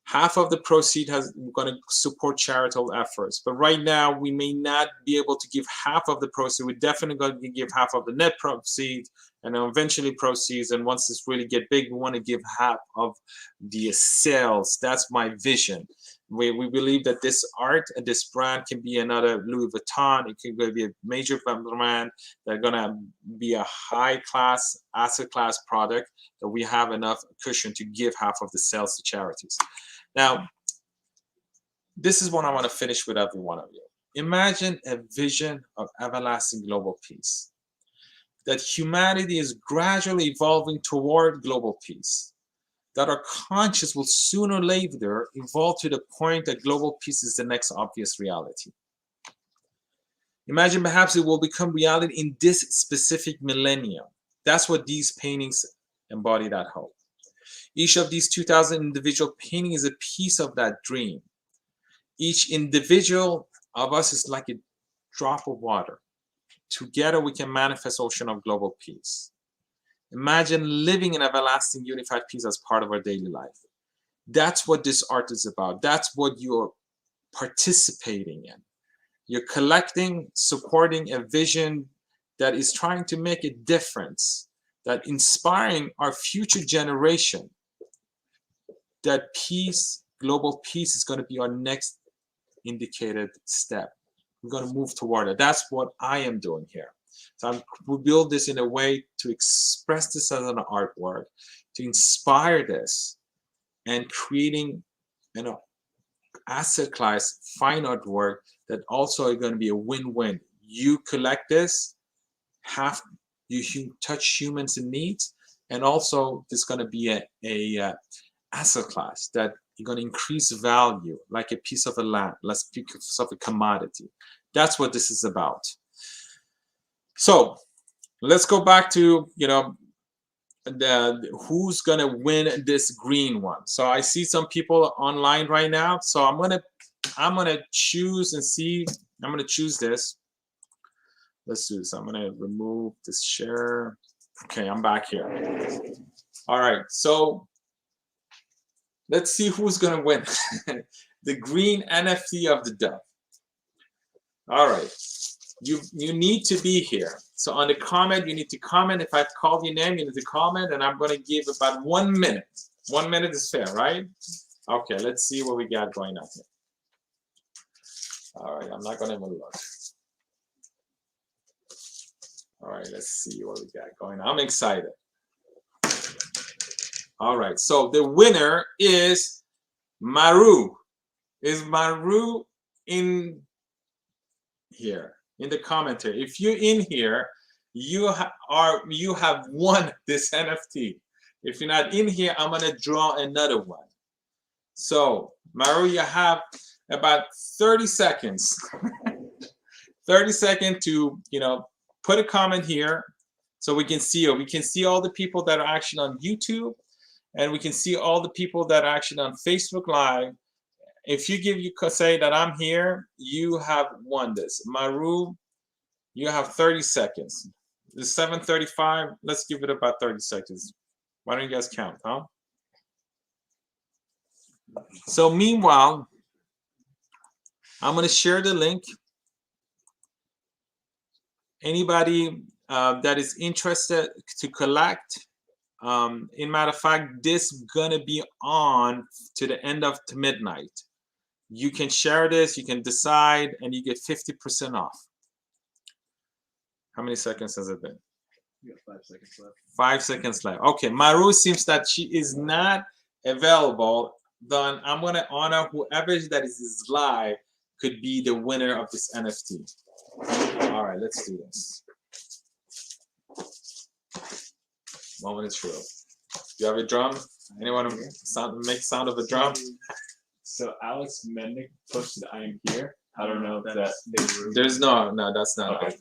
Half of the proceed has going to support charitable efforts, but right now we may not be able to give half of the proceeds. We're definitely going to give half of the net proceeds and eventually proceeds. And once this really get big, we want to give half of the sales. That's my vision. We believe that this art and this brand can be another Louis Vuitton. It can be a major brand. They're going to be a high class, asset class product that we have enough cushion to give half of the sales to charities. Now, this is what I want to finish with every one of you. Imagine a vision of everlasting global peace. That humanity is gradually evolving toward global peace. That our conscience will sooner or later evolve to the point that global peace is the next obvious reality. Imagine perhaps it will become reality in this specific millennium. That's what these paintings embody, that hope. Each of these 2,000 individual paintings is a piece of that dream. Each individual of us is like a drop of water. Together we can manifest ocean of global peace. Imagine living in everlasting unified peace as part of our daily life. That's what this art is about. That's what you're participating in. You're collecting, supporting a vision that is trying to make a difference, that inspiring our future generation, that peace, global peace is going to be our next indicated step. We're going to move toward it. That's what I am doing here. So we build this in a way to express this as an artwork, to inspire this, and creating asset class fine artwork that also are going to be a win-win. You collect this, you touch humans in needs, and also there's going to be a asset class that you're going to increase value, like a piece of a land, like a piece of a commodity. That's what this is about. So let's go back to who's going to win this green one. So I see some people online right now. So I'm gonna choose and see. I'm gonna choose this. Let's do this. I'm gonna remove this share. Okay, I'm back here. All right, so let's see who's gonna win. The green NFT of the dove. All right, you need to be here. So on the comment, you need to comment. If I've called your name, you need to comment, and I'm going to give about 1 minute. 1 minute is fair, right? Okay, let's see what we got going on here. All right, I'm not going to even look. All right, let's see what we got going on. I'm excited. All right, so the winner is Maru. Is Maru in here in the commentary? If you're in here, you have won this NFT. If you're not in here, I'm gonna draw another one. So Maru, you have about 30 seconds. 30 seconds to put a comment here so we can see you. We can see all the people that are actually on YouTube, and we can see all the people that are actually on Facebook Live. If you say that I'm here, you have won this. Maru, you have 30 seconds. It's 7:35. Let's give it about 30 seconds. Why don't you guys count, huh? So meanwhile, I'm going to share the link. Anybody that is interested to collect, in matter of fact, this is going to be on to the end of midnight. You can share this, you can decide, and you get 50% off. How many seconds has it been? You got 5 seconds left. 5 seconds left. Okay, Maru seems that she is not available. Then I'm going to honor whoever that is live could be the winner of this NFT. All right, let's do this. Moment of truth. Do you have a drum? Anyone make sound of a drum? So Alex Mendick posted I am here. I don't know if that There's no, that's not. Okay.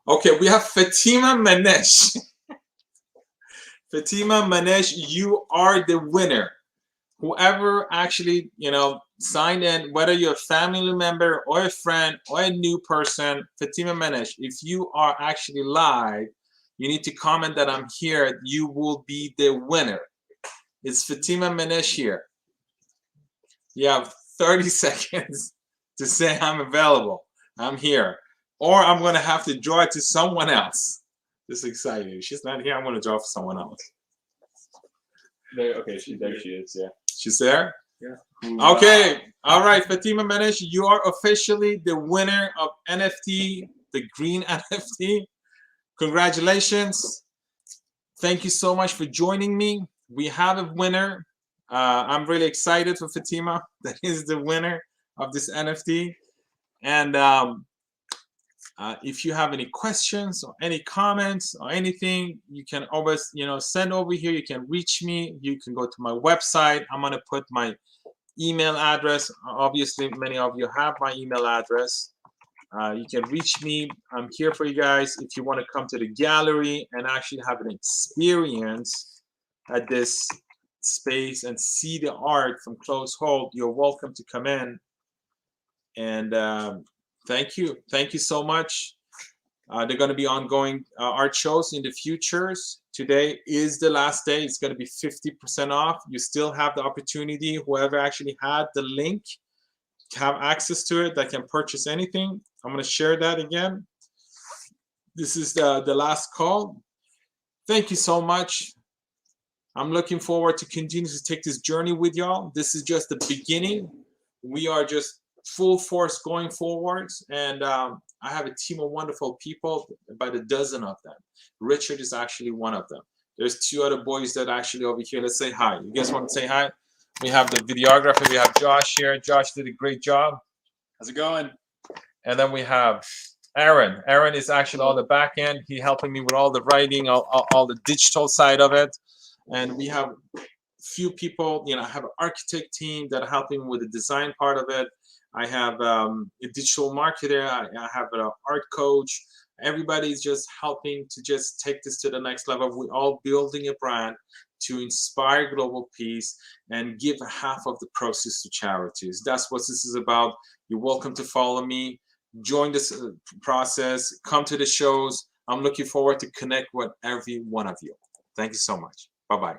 Okay, we have Fatima Manesh. Fatima Manesh, you are the winner. Whoever actually, signed in, whether you're a family member or a friend or a new person, Fatima Manesh, if you are actually live, you need to comment that I'm here. You will be the winner. It's Fatima Manesh here. You have 30 seconds to say I'm available. I'm here. Or I'm going to have to draw it to someone else. This is exciting. If she's not here, I'm going to draw for someone else. There, okay, there she is, yeah. She's there? Yeah. Okay. All right, Fatima Manesh, you are officially the winner of NFT, the green NFT. Congratulations. Thank you so much for joining me. We have a winner. I'm really excited for Fatima. That is the winner of this NFT. And if you have any questions or any comments or anything, you can always, send over here. You can reach me. You can go to my website. I'm going to put my email address. Obviously, many of you have my email address. You can reach me. I'm here for you guys. If you want to come to the gallery and actually have an experience at this space and see the art from close hold, you're welcome to come in. And thank you so much. They're going to be ongoing art shows in the futures. Today is the last day. It's going to be 50% off. You still have the opportunity. Whoever actually had the link have access to it that can purchase anything. I'm going to share that again. This is the last call. Thank you so much. I'm looking forward to continue to take this journey with y'all. This is just the beginning. We are just full force going forwards, and I have a team of wonderful people, about a dozen of them. Richard is actually one of them. There's 2 other boys that are actually over here. Let's say hi. You guys want to say hi? We have the videographer. We have Josh here. Josh did a great job. How's it going? And then we have Aaron. Aaron is actually on the back end. He's helping me with all the writing, all the digital side of it. And we have a few people, I have an architect team that are helping with the design part of it. I have a digital marketer. I have an art coach. Everybody's just helping to just take this to the next level. We're all building a brand to inspire global peace and give half of the proceeds to charities. That's what this is about. You're welcome to follow me. Join this process. Come to the shows. I'm looking forward to connect with every one of you. Thank you so much. Bye-bye.